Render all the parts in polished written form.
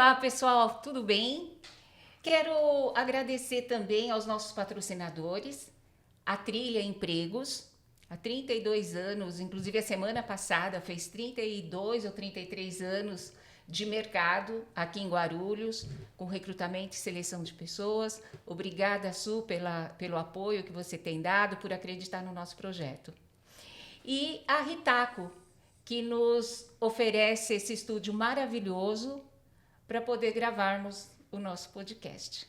Olá, pessoal, tudo bem? Quero agradecer também aos nossos patrocinadores, a Trilha Empregos, há 32 anos, inclusive a semana passada fez 32 ou 33 anos de mercado aqui em Guarulhos, com recrutamento e seleção de pessoas. Obrigada, Su, pelo apoio que você tem dado, por acreditar no nosso projeto. E a Ritaco, que nos oferece esse estúdio maravilhoso para poder gravarmos o nosso podcast.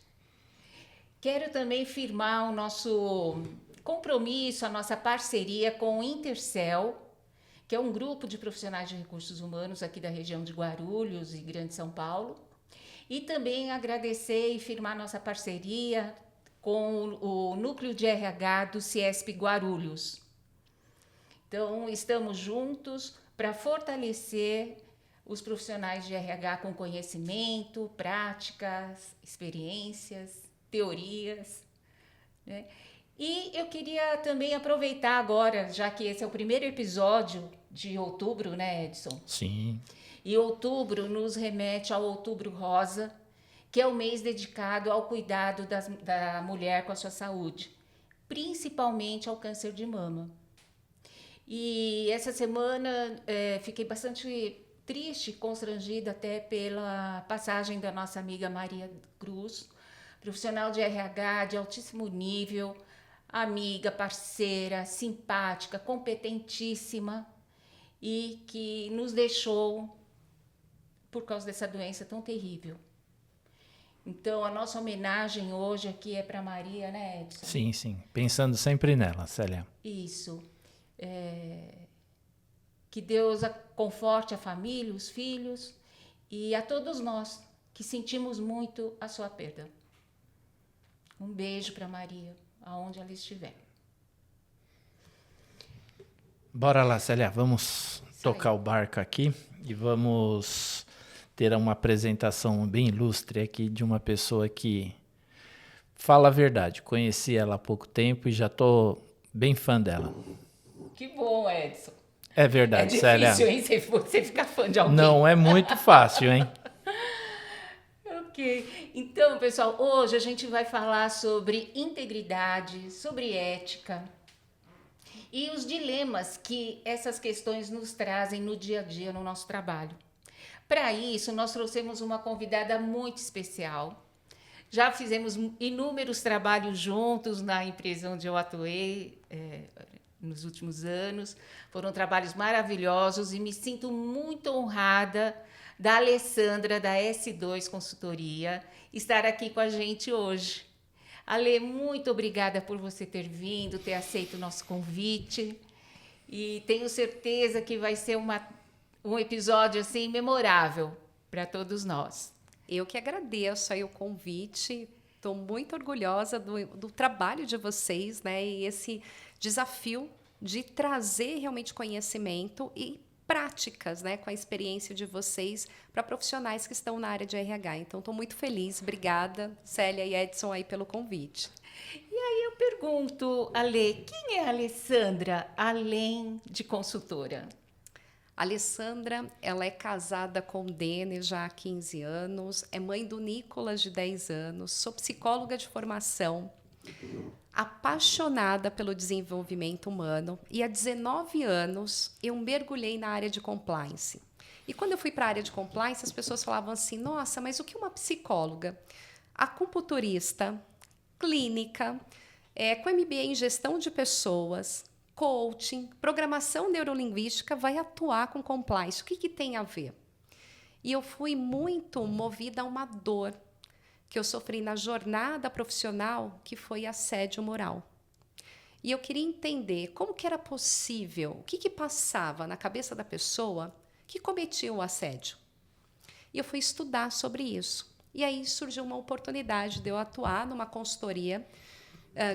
Quero também firmar o nosso compromisso, a nossa parceria com o Intercel, que é um grupo de profissionais de recursos humanos aqui da região de Guarulhos e Grande São Paulo. E também agradecer e firmar nossa parceria com o Núcleo de RH do Ciesp Guarulhos. Então, estamos juntos para fortalecer os profissionais de RH com conhecimento, práticas, experiências, teorias, né? E eu queria também aproveitar agora, já que esse é o primeiro episódio de outubro, né, Edson? Sim. E outubro nos remete ao Outubro Rosa, que é o mês dedicado ao cuidado da mulher com a sua saúde, principalmente ao câncer de mama. E essa semana fiquei bastante triste, constrangida até pela passagem da nossa amiga Maria Cruz, profissional de RH de altíssimo nível, amiga, parceira, simpática, competentíssima e que nos deixou por causa dessa doença tão terrível. Então, a nossa homenagem hoje aqui é para Maria, né, Edson? Sim, sim. Pensando sempre nela, Célia. Isso. Que Deus conforte a família, os filhos e a todos nós que sentimos muito a sua perda. Um beijo para Maria, aonde ela estiver. Bora lá, Célia. Vamos tocar o barco aqui e vamos ter uma apresentação bem ilustre aqui de uma pessoa que fala a verdade. Conheci ela há pouco tempo e já tô bem fã dela. Que bom, Edson. É verdade, Célia. É difícil, hein, você ficar fã de alguém. Não é muito fácil, hein? Ok. Então, pessoal, hoje a gente vai falar sobre integridade, sobre ética e os dilemas que essas questões nos trazem no dia a dia, no nosso trabalho. Para isso, nós trouxemos uma convidada muito especial. Já fizemos inúmeros trabalhos juntos na empresa onde eu atuei nos últimos anos. Foram trabalhos maravilhosos e me sinto muito honrada da Alessandra, da S2 Consultoria, estar aqui com a gente hoje. Ale, muito obrigada por você ter vindo, ter aceito o nosso convite. E tenho certeza que vai ser um episódio assim memorável para todos nós. Eu que agradeço aí o convite. Estou muito orgulhosa do trabalho de vocês, né? E esse desafio de trazer realmente conhecimento e práticas, né, com a experiência de vocês para profissionais que estão na área de RH. Então, estou muito feliz. Obrigada, Célia e Edson, aí pelo convite. E aí eu pergunto, Ale, quem é a Alessandra, além de consultora? A Alessandra, ela é casada com o Denis já há 15 anos, é mãe do Nicolas, de 10 anos, sou psicóloga de formação, apaixonada pelo desenvolvimento humano e há 19 anos eu mergulhei na área de compliance. E quando eu fui para a área de compliance, as pessoas falavam assim, nossa, mas o que uma psicóloga, acupunturista, clínica, com MBA em gestão de pessoas, coaching, programação neurolinguística vai atuar com compliance? O que tem a ver? E eu fui muito movida a uma dor que eu sofri na jornada profissional, que foi assédio moral. E eu queria entender como que era possível, o que passava na cabeça da pessoa que cometia o assédio. E eu fui estudar sobre isso. E aí surgiu uma oportunidade de eu atuar numa consultoria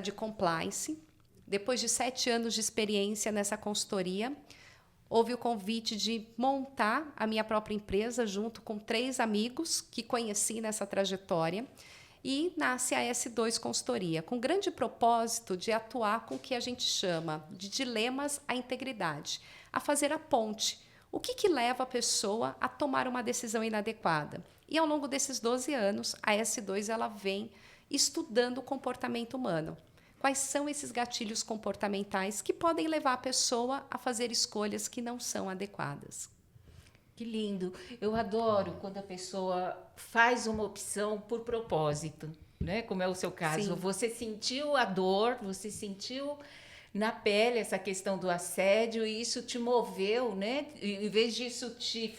de compliance. Depois de 7 anos de experiência nessa consultoria, houve o convite de montar a minha própria empresa junto com 3 amigos que conheci nessa trajetória e nasce a S2 Consultoria, com grande propósito de atuar com o que a gente chama de dilemas à integridade, a fazer a ponte, O que leva a pessoa a tomar uma decisão inadequada? E ao longo desses 12 anos, a S2 ela vem estudando o comportamento humano. Quais são esses gatilhos comportamentais que podem levar a pessoa a fazer escolhas que não são adequadas? Que lindo. Eu adoro quando a pessoa faz uma opção por propósito, né? Como é o seu caso. Sim. Você sentiu a dor, você sentiu na pele essa questão do assédio e isso te moveu, né? Em vez disso te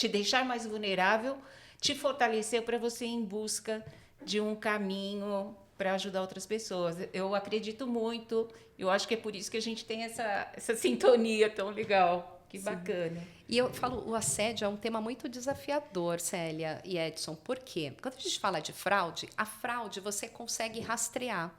deixar mais vulnerável, te fortaleceu para você ir em busca de um caminho para ajudar outras pessoas. Eu acredito muito, eu acho que é por isso que a gente tem essa sintonia tão legal. Que bacana. E eu falo, o assédio é um tema muito desafiador, Célia e Edson. Por quê? Quando a gente fala de fraude, a fraude você consegue rastrear.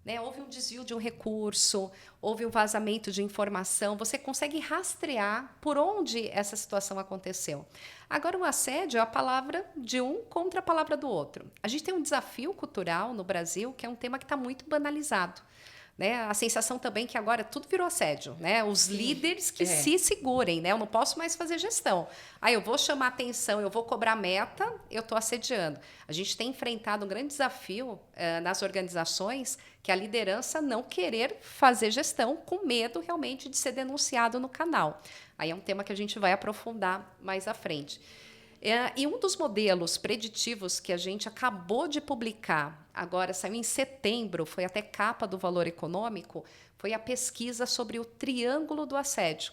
Né? Houve um desvio de um recurso, houve um vazamento de informação, você consegue rastrear por onde essa situação aconteceu. Agora, o assédio é a palavra de um contra a palavra do outro. A gente tem um desafio cultural no Brasil, que é um tema que está muito banalizado. Né? A sensação também que agora tudo virou assédio, né? Os líderes que se segurem, né? Eu não posso mais fazer gestão. Eu vou chamar atenção, eu vou cobrar meta, eu estou assediando. A gente tem enfrentado um grande desafio nas organizações, que é a liderança não querer fazer gestão com medo realmente de ser denunciado no canal. Aí é um tema que a gente vai aprofundar mais à frente. E um dos modelos preditivos que a gente acabou de publicar, agora saiu em setembro, foi até capa do Valor Econômico, foi a pesquisa sobre o triângulo do assédio.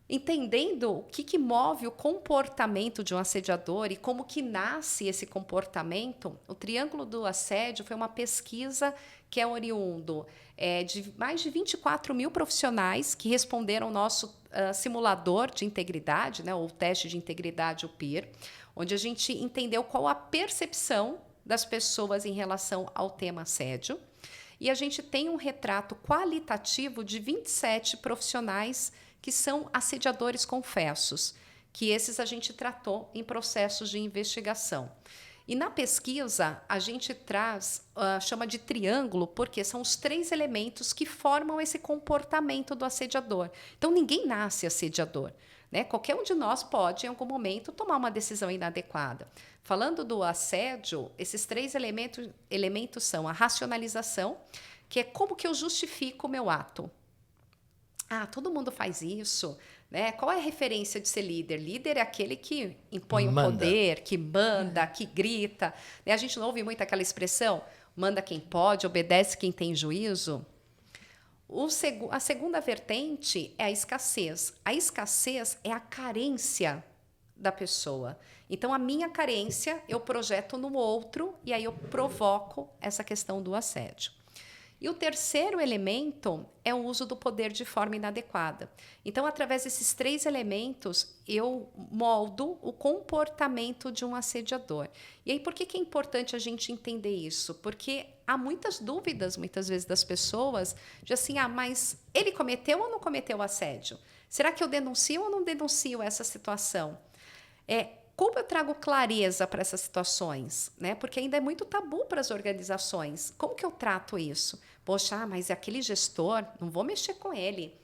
Entendendo o que move o comportamento de um assediador e como que nasce esse comportamento, o triângulo do assédio foi uma pesquisa que é oriundo de mais de 24 mil profissionais que responderam ao nosso simulador de integridade, né, ou teste de integridade, o PIR, onde a gente entendeu qual a percepção das pessoas em relação ao tema assédio. E a gente tem um retrato qualitativo de 27 profissionais que são assediadores confessos, que esses a gente tratou em processos de investigação. E na pesquisa, a gente chama de triângulo, porque são os 3 elementos que formam esse comportamento do assediador. Então, ninguém nasce assediador. Né? Qualquer um de nós pode, em algum momento, tomar uma decisão inadequada. Falando do assédio, esses 3 elementos são a racionalização, que é como que eu justifico o meu ato. Todo mundo faz isso. Né? Qual é a referência de ser líder? Líder é aquele que impõe o poder, que manda, que grita. Né? A gente não ouve muito aquela expressão, manda quem pode, obedece quem tem juízo. A segunda vertente é a escassez. A escassez é a carência da pessoa. Então, a minha carência eu projeto no outro e aí eu provoco essa questão do assédio. E o terceiro elemento é o uso do poder de forma inadequada. Então, através desses 3 elementos, eu moldo o comportamento de um assediador. E aí, por que é importante a gente entender isso? Porque há muitas dúvidas, muitas vezes, das pessoas, de assim, mas ele cometeu ou não cometeu assédio? Será que eu denuncio ou não denuncio essa situação? Como eu trago clareza para essas situações? Né? Porque ainda é muito tabu para as organizações. Como que eu trato isso? Poxa, mas é aquele gestor, não vou mexer com ele.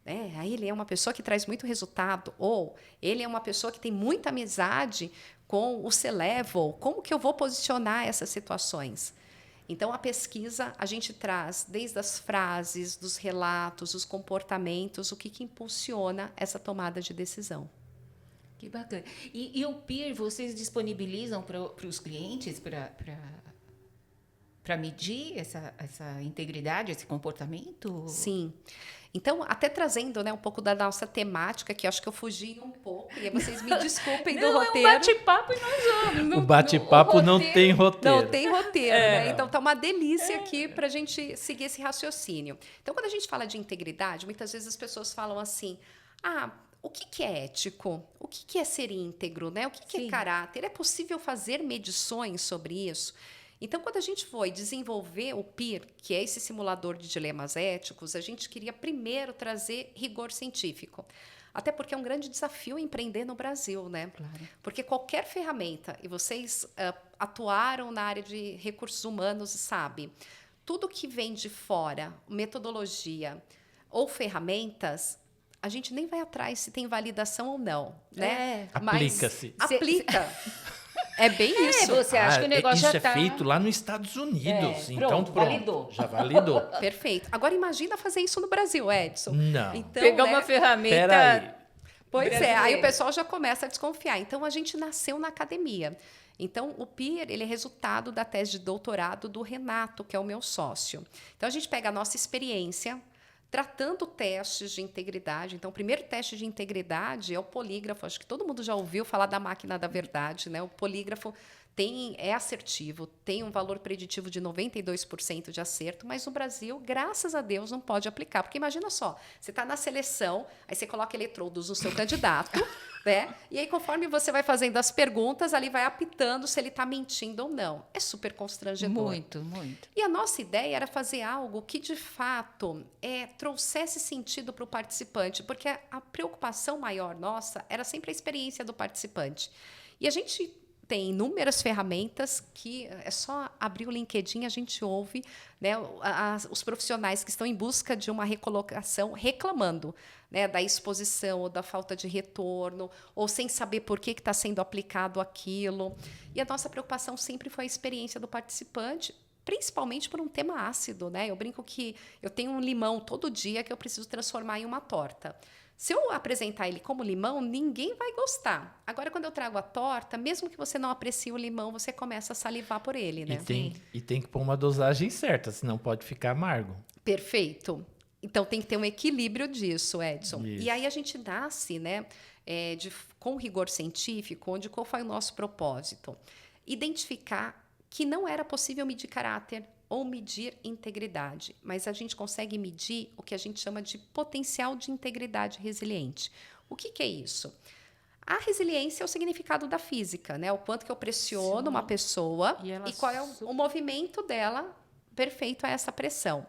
Aí ele é uma pessoa que traz muito resultado. Ou ele é uma pessoa que tem muita amizade com o C-Level. Como que eu vou posicionar essas situações? Então, a pesquisa, a gente traz desde as frases, dos relatos, os comportamentos, o que impulsiona essa tomada de decisão. Que bacana. E o PIR, vocês disponibilizam para os clientes para medir essa integridade, esse comportamento? Sim. Então, até trazendo um pouco da nossa temática, que eu acho que eu fugi um pouco, e aí vocês me desculpem do roteiro. É um bate-papo e nós vamos. O bate-papo não tem roteiro. Não tem roteiro, né? Então, tá uma delícia aqui para a gente seguir esse raciocínio. Então, quando a gente fala de integridade, muitas vezes as pessoas falam assim, o que é ético? O que é ser íntegro? Né? O que é caráter? É possível fazer medições sobre isso? Então, quando a gente foi desenvolver o PIR, que é esse simulador de dilemas éticos, a gente queria primeiro trazer rigor científico. Até porque é um grande desafio empreender no Brasil, né? Claro. Porque qualquer ferramenta, e vocês atuaram na área de recursos humanos e sabem, tudo que vem de fora, metodologia ou ferramentas, a gente nem vai atrás se tem validação ou não, né? Aplica-se. Mas aplica. É bem isso. Você acha que o negócio isso já é tá... feito lá nos Estados Unidos. É, Então, pronto, pronto. validou. Já validou. Perfeito. Agora imagina fazer isso no Brasil, Edson. Não. Então, Pegar né? uma ferramenta... Peraí. Pois é, brasileira. aí o pessoal já começa a desconfiar. Então, a gente nasceu na academia. Então, o PEER, ele é resultado da tese de doutorado do Renato, que é o meu sócio. Então, a gente pega a nossa experiência tratando testes de integridade. Então, o primeiro teste de integridade é o polígrafo. Acho que todo mundo já ouviu falar da máquina da verdade, né? O polígrafo é assertivo, tem um valor preditivo de 92% de acerto, mas no Brasil, graças a Deus, não pode aplicar. Porque imagina só, você está na seleção, aí você coloca eletrodos no seu candidato, né? E aí, conforme você vai fazendo as perguntas, ali vai apitando se ele está mentindo ou não. É super constrangedor. Muito, muito. E a nossa ideia era fazer algo que, de fato, trouxesse sentido para o participante, porque a preocupação maior nossa era sempre a experiência do participante. E a gente tem inúmeras ferramentas que é só abrir o LinkedIn, a gente ouve, né, os profissionais que estão em busca de uma recolocação reclamando, né, da exposição ou da falta de retorno, ou sem saber por que está sendo aplicado aquilo. E a nossa preocupação sempre foi a experiência do participante, principalmente por um tema ácido, né? Eu brinco que eu tenho um limão todo dia que eu preciso transformar em uma torta. Se eu apresentar ele como limão, ninguém vai gostar. Agora, quando eu trago a torta, mesmo que você não aprecie o limão, você começa a salivar por ele, né? E tem que pôr uma dosagem certa, senão pode ficar amargo. Perfeito. Então, tem que ter um equilíbrio disso, Edson. Isso. E aí a gente nasce, né, com rigor científico, onde qual foi o nosso propósito? Identificar que não era possível medir caráter ou medir integridade, mas a gente consegue medir o que a gente chama de potencial de integridade resiliente. O que é isso? A resiliência é o significado da física, né? O quanto que eu pressiono uma pessoa e qual é o movimento dela perfeito a essa pressão.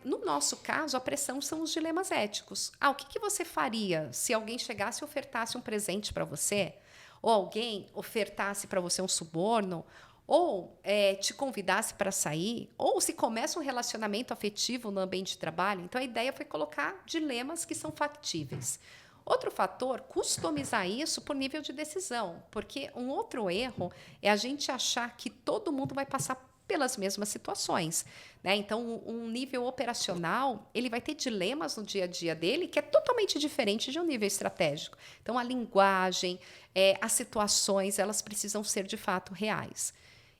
No nosso caso, a pressão são os dilemas éticos. O que você faria se alguém chegasse e ofertasse um presente para você? Ou alguém ofertasse para você um suborno? Ou te convidasse para sair? Ou se começa um relacionamento afetivo no ambiente de trabalho? Então, a ideia foi colocar dilemas que são factíveis. Outro fator, customizar isso por nível de decisão. Porque um outro erro é a gente achar que todo mundo vai passar pelas mesmas situações, né? Então, um nível operacional, ele vai ter dilemas no dia a dia dele que é totalmente diferente de um nível estratégico. Então, a linguagem, as situações, elas precisam ser de fato reais.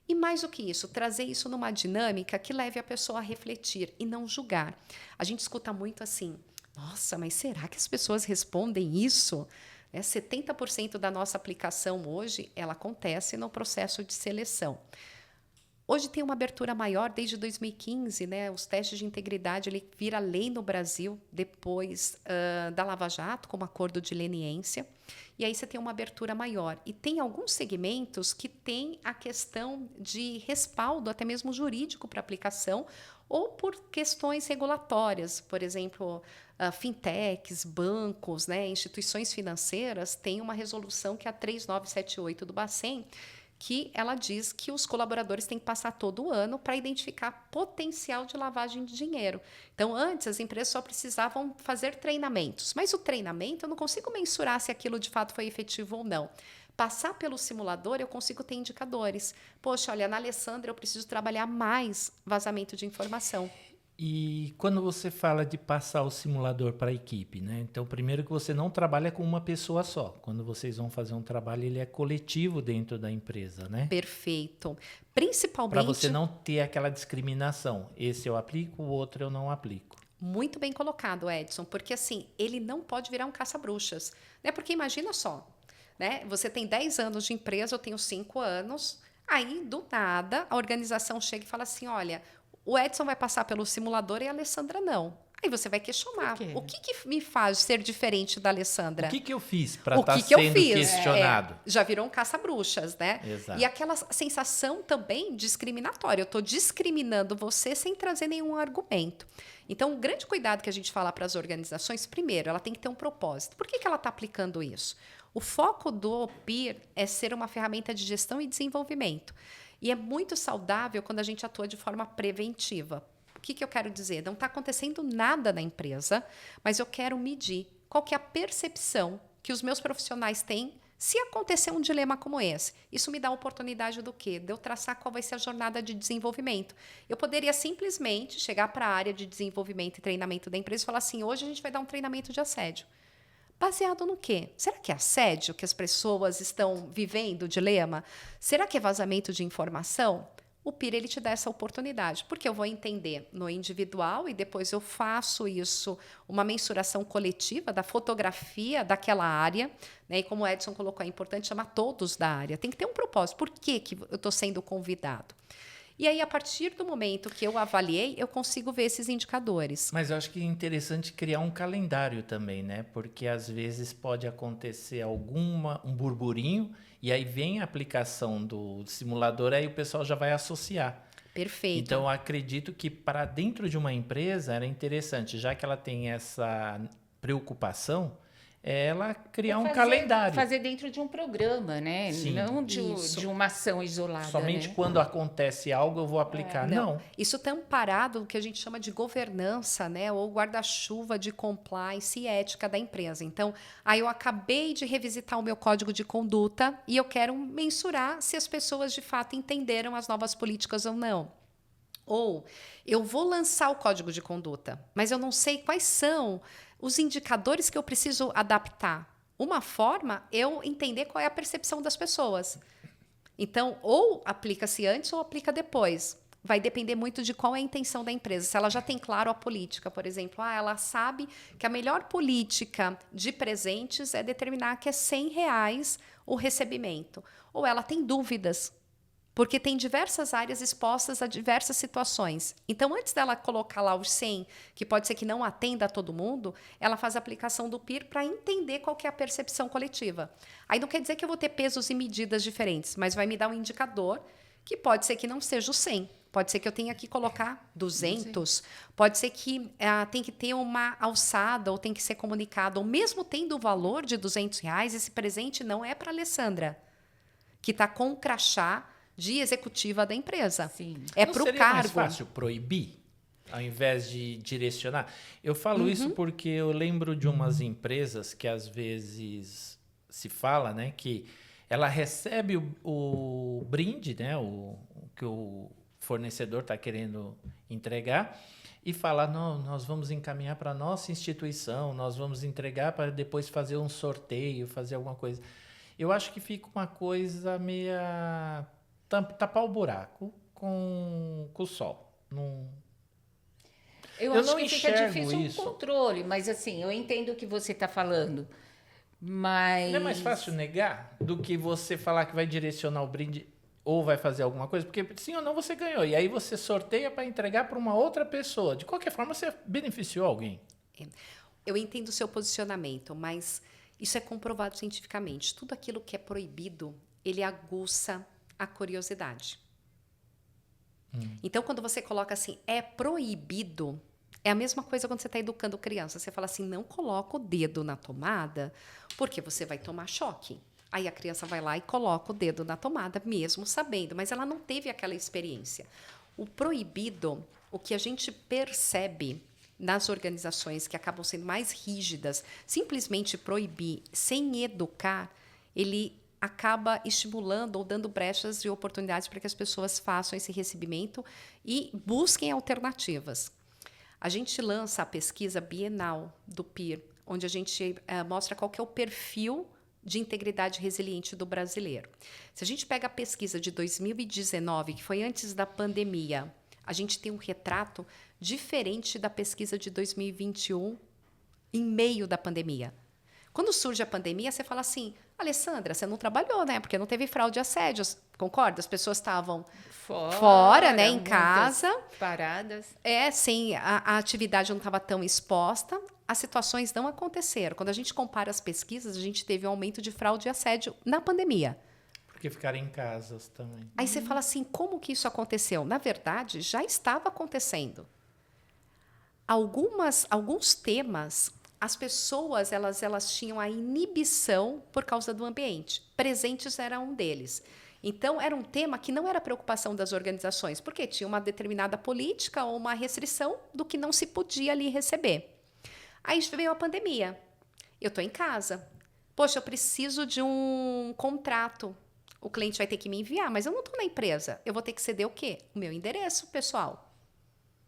E mais do que isso, trazer isso numa dinâmica que leve a pessoa a refletir e não julgar. A gente escuta muito assim, nossa, mas será que as pessoas respondem isso? 70% da nossa aplicação hoje, ela acontece no processo de seleção. Hoje tem uma abertura maior desde 2015, né? Os testes de integridade ele vira lei no Brasil depois da Lava Jato, como acordo de leniência. E aí você tem uma abertura maior. E tem alguns segmentos que têm a questão de respaldo, até mesmo jurídico, para aplicação, ou por questões regulatórias. Por exemplo, fintechs, bancos, né? Instituições financeiras têm uma resolução que é a 3978 do Bacen, que ela diz que os colaboradores têm que passar todo ano para identificar potencial de lavagem de dinheiro. Então, antes, as empresas só precisavam fazer treinamentos, mas o treinamento eu não consigo mensurar se aquilo de fato foi efetivo ou não. Passar pelo simulador, eu consigo ter indicadores. Poxa, olha, na Alessandra eu preciso trabalhar mais vazamento de informação. E quando você fala de passar o simulador para a equipe, né? Então, primeiro que você não trabalha com uma pessoa só. Quando vocês vão fazer um trabalho, ele é coletivo dentro da empresa, né? Perfeito. Principalmente... Para você não ter aquela discriminação. Esse eu aplico, o outro eu não aplico. Muito bem colocado, Edson, porque assim, ele não pode virar um caça-bruxas, né? Porque imagina só, né? Você tem 10 anos de empresa, eu tenho 5 anos, aí, do nada, a organização chega e fala assim, olha... O Edson vai passar pelo simulador e a Alessandra não. Aí você vai questionar. O que me faz ser diferente da Alessandra? O que eu fiz para estar sendo questionado? Já virou um caça-bruxas, né? Exato. E aquela sensação também discriminatória. Eu estou discriminando você sem trazer nenhum argumento. Então, o grande cuidado que a gente fala para as organizações, primeiro, ela tem que ter um propósito. Por que ela está aplicando isso? O foco do PEER é ser uma ferramenta de gestão e desenvolvimento. E é muito saudável quando a gente atua de forma preventiva. O que eu quero dizer? Não está acontecendo nada na empresa, mas eu quero medir qual que é a percepção que os meus profissionais têm se acontecer um dilema como esse. Isso me dá a oportunidade do quê? De eu traçar qual vai ser a jornada de desenvolvimento. Eu poderia simplesmente chegar para a área de desenvolvimento e treinamento da empresa e falar assim, hoje a gente vai dar um treinamento de assédio. Baseado no quê? Será que é assédio que as pessoas estão vivendo, o dilema? Será que é vazamento de informação? O PIR ele te dá essa oportunidade, porque eu vou entender no individual e depois eu faço isso, uma mensuração coletiva da fotografia daquela área, né? E como o Edson colocou, é importante chamar todos da área. Tem que ter um propósito. Por que eu estou sendo convidado? E aí, a partir do momento que eu avaliei, eu consigo ver esses indicadores. Mas eu acho que é interessante criar um calendário também, né? Porque às vezes pode acontecer um burburinho e aí vem a aplicação do simulador, aí o pessoal já vai associar. Perfeito. Então, eu acredito que para dentro de uma empresa era interessante, já que ela tem essa preocupação, ela criar um calendário. Fazer dentro de um programa, né? Sim. Não de uma ação isolada. Somente né? quando acontece algo eu vou aplicar. Não. Isso está amparado no que a gente chama de governança, né? Ou guarda-chuva de compliance e ética da empresa. Então, aí eu acabei de revisitar o meu código de conduta e eu quero mensurar se as pessoas de fato entenderam as novas políticas ou não. Ou eu vou lançar o código de conduta, mas eu não sei quais são os indicadores que eu preciso adaptar. Uma forma eu entender qual é a percepção das pessoas. Então, ou aplica-se antes ou aplica depois. Vai depender muito de qual é a intenção da empresa. Se ela já tem claro a política, por exemplo, ela sabe que a melhor política de presentes é determinar que é R$100 o recebimento. Ou ela tem dúvidas, porque tem diversas áreas expostas a diversas situações. Então, antes dela colocar lá os 100, que pode ser que não atenda a todo mundo, ela faz a aplicação do PIR para entender qual que é a percepção coletiva. Aí não quer dizer que eu vou ter pesos e medidas diferentes, mas vai me dar um indicador que pode ser que não seja o 100. Pode ser que eu tenha que colocar 200. Pode ser que tem que ter uma alçada ou tem que ser comunicado. Ou mesmo tendo o valor de R$200, esse presente não é para a Alessandra, que está com o crachá de executiva da empresa. Sim. É Não para o seria cargo. mais fácil proibir, ao invés de direcionar? Eu falo isso porque eu lembro de umas empresas que às vezes se fala, né, que ela recebe o brinde, né, o que o fornecedor está querendo entregar, e fala, não, nós vamos encaminhar para a nossa instituição, nós vamos entregar para depois fazer um sorteio, fazer alguma coisa. Eu acho que fica uma coisa meia... tapar o buraco com o sol. Eu acho não que fica enxergo difícil isso. o controle, mas assim, eu entendo o que você está falando. Mas... Não é mais fácil negar do que você falar que vai direcionar o brinde ou vai fazer alguma coisa? Porque sim ou não você ganhou. E aí você sorteia para entregar para uma outra pessoa. De qualquer forma, você beneficiou alguém. Eu entendo o seu posicionamento, mas isso é comprovado cientificamente. Tudo aquilo que é proibido, ele aguça a curiosidade. Então, quando você coloca assim, é proibido, é a mesma coisa quando você está educando criança. Você fala assim, não coloca o dedo na tomada, porque você vai tomar choque. Aí a criança vai lá e coloca o dedo na tomada, mesmo sabendo, mas ela não teve aquela experiência. O proibido, o que a gente percebe nas organizações que acabam sendo mais rígidas, simplesmente proibir sem educar, ele acaba estimulando ou dando brechas e oportunidades para que as pessoas façam esse recebimento e busquem alternativas. A gente lança a pesquisa bienal do PIR, onde a gente mostra qual que é o perfil de integridade resiliente do brasileiro. Se a gente pega a pesquisa de 2019, que foi antes da pandemia, a gente tem um retrato diferente da pesquisa de 2021, em meio da pandemia. Quando surge a pandemia, você fala assim, Alessandra, você não trabalhou, né? Porque não teve fraude e assédios, concorda? As pessoas estavam fora, né? Em casa. Paradas. Sem a atividade não estava tão exposta. As situações não aconteceram. Quando a gente compara as pesquisas, a gente teve um aumento de fraude e assédio na pandemia. Porque ficaram em casas também. Aí você fala assim, como que isso aconteceu? Na verdade, já estava acontecendo. Alguns temas, as pessoas elas tinham a inibição por causa do ambiente. Presentes era um deles. Então, era um tema que não era preocupação das organizações, porque tinha uma determinada política ou uma restrição do que não se podia ali receber. Aí veio a pandemia. Eu estou em casa. Poxa, eu preciso de um contrato. O cliente vai ter que me enviar, mas eu não estou na empresa. Eu vou ter que ceder o quê? O meu endereço, pessoal.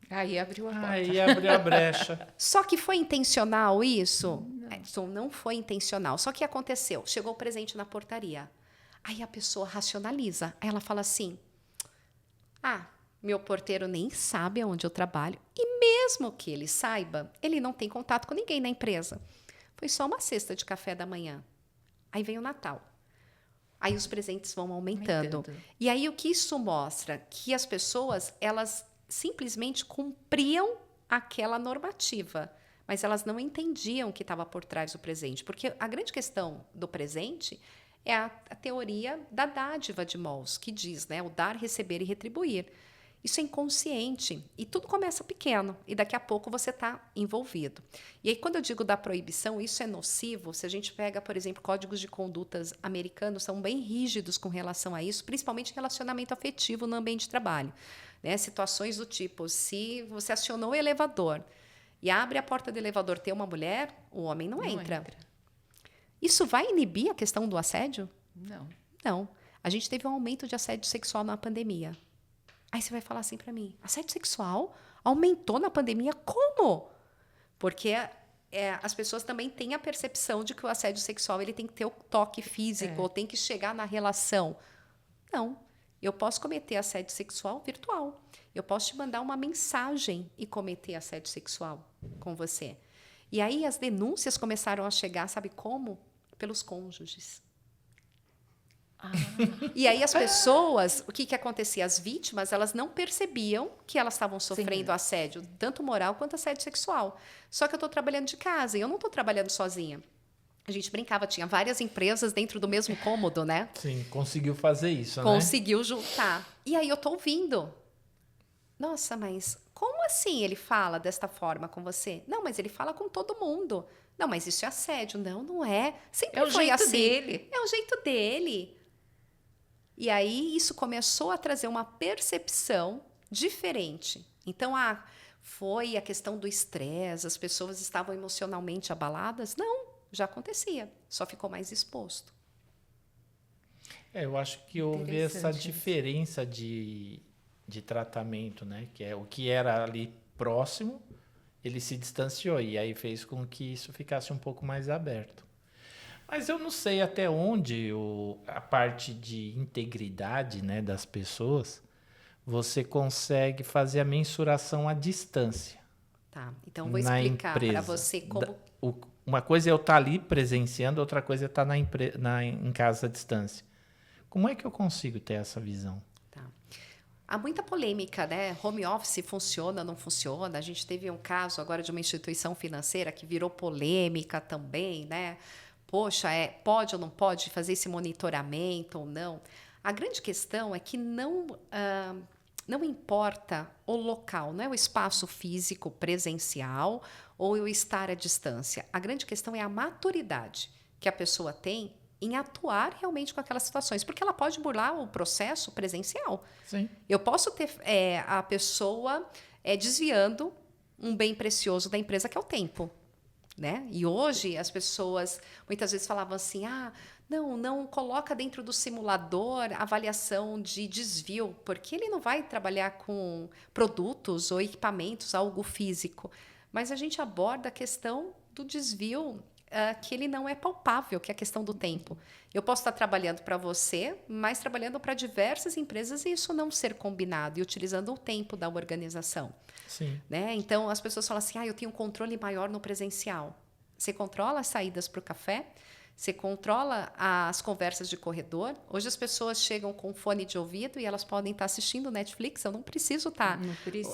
Aí abriu a porta. Aí abriu a brecha. Só que foi intencional isso? Edson, não foi intencional. Só que aconteceu. Chegou o presente na portaria. Aí a pessoa racionaliza. Aí ela fala assim, meu porteiro nem sabe aonde eu trabalho. E mesmo que ele saiba, ele não tem contato com ninguém na empresa. Foi só uma cesta de café da manhã. Aí vem o Natal. Aí os presentes vão aumentando. E aí o que isso mostra? Que as pessoas, elas simplesmente cumpriam aquela normativa, mas elas não entendiam o que estava por trás do presente. Porque a grande questão do presente é a teoria da dádiva de Malls, que diz, né, o dar, receber e retribuir. Isso é inconsciente e tudo começa pequeno e daqui a pouco você está envolvido. E aí, quando eu digo da proibição, isso é nocivo. Se a gente pega, por exemplo, códigos de condutas americanos, são bem rígidos com relação a isso, principalmente relacionamento afetivo no ambiente de trabalho. Né? Situações do tipo, se você acionou o elevador e abre a porta do elevador, tem uma mulher, o homem não entra. Isso vai inibir a questão do assédio? Não. Não. A gente teve um aumento de assédio sexual na pandemia. Aí você vai falar assim para mim, assédio sexual aumentou na pandemia? Como? Porque as pessoas também têm a percepção de que o assédio sexual ele tem que ter o toque físico, ou tem que chegar na relação. Não. Eu posso cometer assédio sexual virtual. Eu posso te mandar uma mensagem e cometer assédio sexual com você. E aí as denúncias começaram a chegar, sabe como? Pelos cônjuges. E aí as pessoas, o que acontecia? As vítimas, elas não percebiam que elas estavam sofrendo assédio, tanto moral quanto assédio sexual. Só que eu estou trabalhando de casa e eu não estou trabalhando sozinha. A gente brincava, tinha várias empresas dentro do mesmo cômodo, né? Sim, conseguiu fazer isso, né? Conseguiu juntar. E aí eu estou ouvindo. Nossa, mas como assim ele fala desta forma com você? Não, mas ele fala com todo mundo. Não, mas isso é assédio. Não, não é. Sempre foi assim. É o jeito dele. É o jeito dele. E aí isso começou a trazer uma percepção diferente. Então, foi a questão do estresse, as pessoas estavam emocionalmente abaladas? Não, já acontecia, só ficou mais exposto. Eu acho que houve essa diferença de tratamento, né? Que é o que era ali próximo, ele se distanciou e aí fez com que isso ficasse um pouco mais aberto. Mas eu não sei até onde a parte de integridade, né, das pessoas, você consegue fazer a mensuração à distância. Tá, então vou explicar para você como... Uma coisa é eu estar ali presenciando, outra coisa é estar em casa à distância. Como é que eu consigo ter essa visão? Tá. Há muita polêmica, né? Home office funciona, não funciona? A gente teve um caso agora de uma instituição financeira que virou polêmica também, né? Poxa, pode ou não pode fazer esse monitoramento ou não? A grande questão é que não importa o local, não é o espaço físico presencial ou eu estar à distância. A grande questão é a maturidade que a pessoa tem em atuar realmente com aquelas situações, porque ela pode burlar o processo presencial. Sim. Eu posso ter a pessoa desviando um bem precioso da empresa, que é o tempo. Né? E hoje as pessoas muitas vezes falavam assim, não coloca dentro do simulador avaliação de desvio, porque ele não vai trabalhar com produtos ou equipamentos, algo físico. Mas a gente aborda a questão do desvio que ele não é palpável, que é a questão do tempo. Eu posso estar trabalhando para você, mas trabalhando para diversas empresas e isso não ser combinado e utilizando o tempo da organização. Sim. Né? Então, as pessoas falam assim, eu tenho um controle maior no presencial. Você controla as saídas para o café, você controla as conversas de corredor. Hoje as pessoas chegam com fone de ouvido e elas podem estar assistindo Netflix. Eu não preciso estar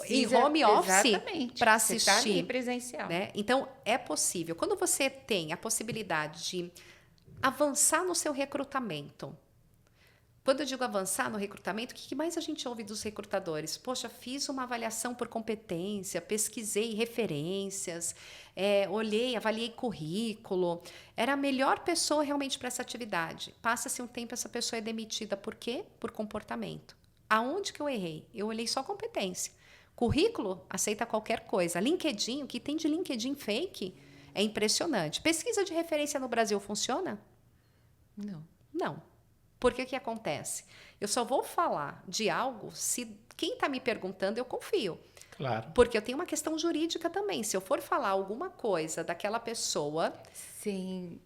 em home office para assistir. Você está ali presencial. Né? Então, é possível. Quando você tem a possibilidade de avançar no seu recrutamento, Quando eu digo avançar no recrutamento, o que mais a gente ouve dos recrutadores? Poxa, fiz uma avaliação por competência, pesquisei referências, olhei, avaliei currículo. Era a melhor pessoa realmente para essa atividade. Passa-se um tempo, essa pessoa é demitida. Por quê? Por comportamento. Aonde que eu errei? Eu olhei só competência. Currículo, aceita qualquer coisa. LinkedIn, o que tem de LinkedIn fake é impressionante. Pesquisa de referência no Brasil funciona? Não. Não. Porque o que acontece? Eu só vou falar de algo se quem está me perguntando eu confio. Claro. Porque eu tenho uma questão jurídica também. Se eu for falar alguma coisa daquela pessoa, Sim.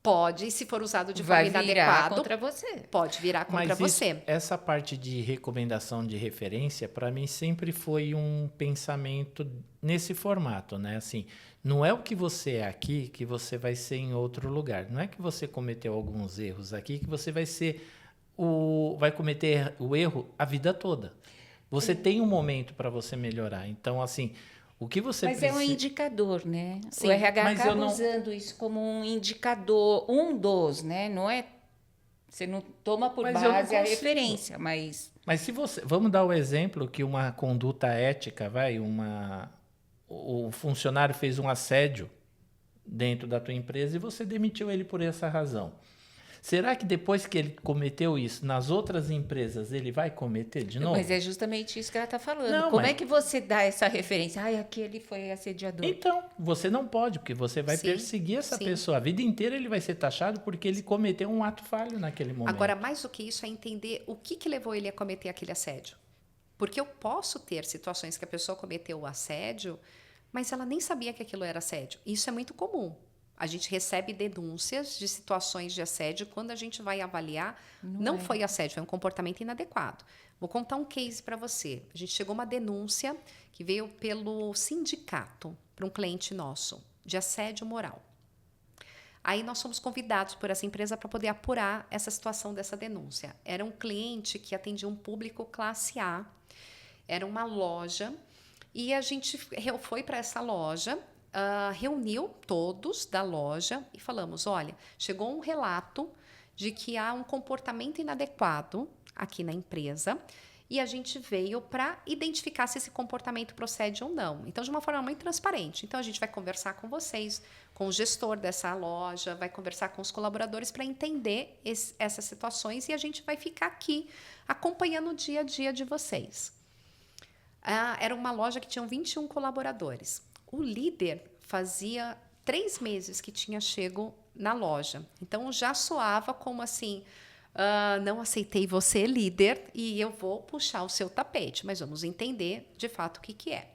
pode, se for usado de Vai forma virar inadequada, contra você. pode virar contra Mas você. essa parte de recomendação de referência, para mim, sempre foi um pensamento nesse formato, né? Assim, não é o que você é aqui que você vai ser em outro lugar. Não é que você cometeu alguns erros aqui que você vai cometer o erro a vida toda. Você tem um momento para você melhorar. Então, assim, o que você Mas precisa... é um indicador, né? Sim, O RH mas acaba eu não- usando isso como um indicador, um dos, né? Não é... Você não toma por Mas eu não base a consigo. referência, mas... Mas se você... Vamos dar o exemplo que uma conduta ética, o funcionário fez um assédio dentro da tua empresa e você demitiu ele por essa razão. Será que depois que ele cometeu isso, nas outras empresas ele vai cometer de novo? Mas é justamente isso que ela está falando. Não, Como mas- é que você dá essa referência? Ai, aquele foi assediador. Então, você não pode, porque você vai Sim, perseguir essa sim. pessoa. A vida inteira ele vai ser taxado porque ele cometeu um ato falho naquele momento. Agora, mais do que isso, é entender o que levou ele a cometer aquele assédio. Porque eu posso ter situações que a pessoa cometeu o assédio, mas ela nem sabia que aquilo era assédio. Isso é muito comum. A gente recebe denúncias de situações de assédio quando a gente vai avaliar. Não foi assédio, foi um comportamento inadequado. Vou contar um case para você. A gente chegou uma denúncia que veio pelo sindicato para um cliente nosso de assédio moral. Aí nós fomos convidados por essa empresa para poder apurar essa situação dessa denúncia. Era um cliente que atendia um público classe A, era uma loja, e a gente foi para essa loja, reuniu todos da loja e falamos, olha, chegou um relato de que há um comportamento inadequado aqui na empresa, e a gente veio para identificar se esse comportamento procede ou não. Então, de uma forma muito transparente. Então, a gente vai conversar com vocês, com o gestor dessa loja, vai conversar com os colaboradores para entender essas situações e a gente vai ficar aqui acompanhando o dia a dia de vocês. Era uma loja que tinha 21 colaboradores. O líder fazia 3 meses que tinha chego na loja. Então, já soava como assim... não aceitei você, líder, e eu vou puxar o seu tapete, mas vamos entender de fato o que é.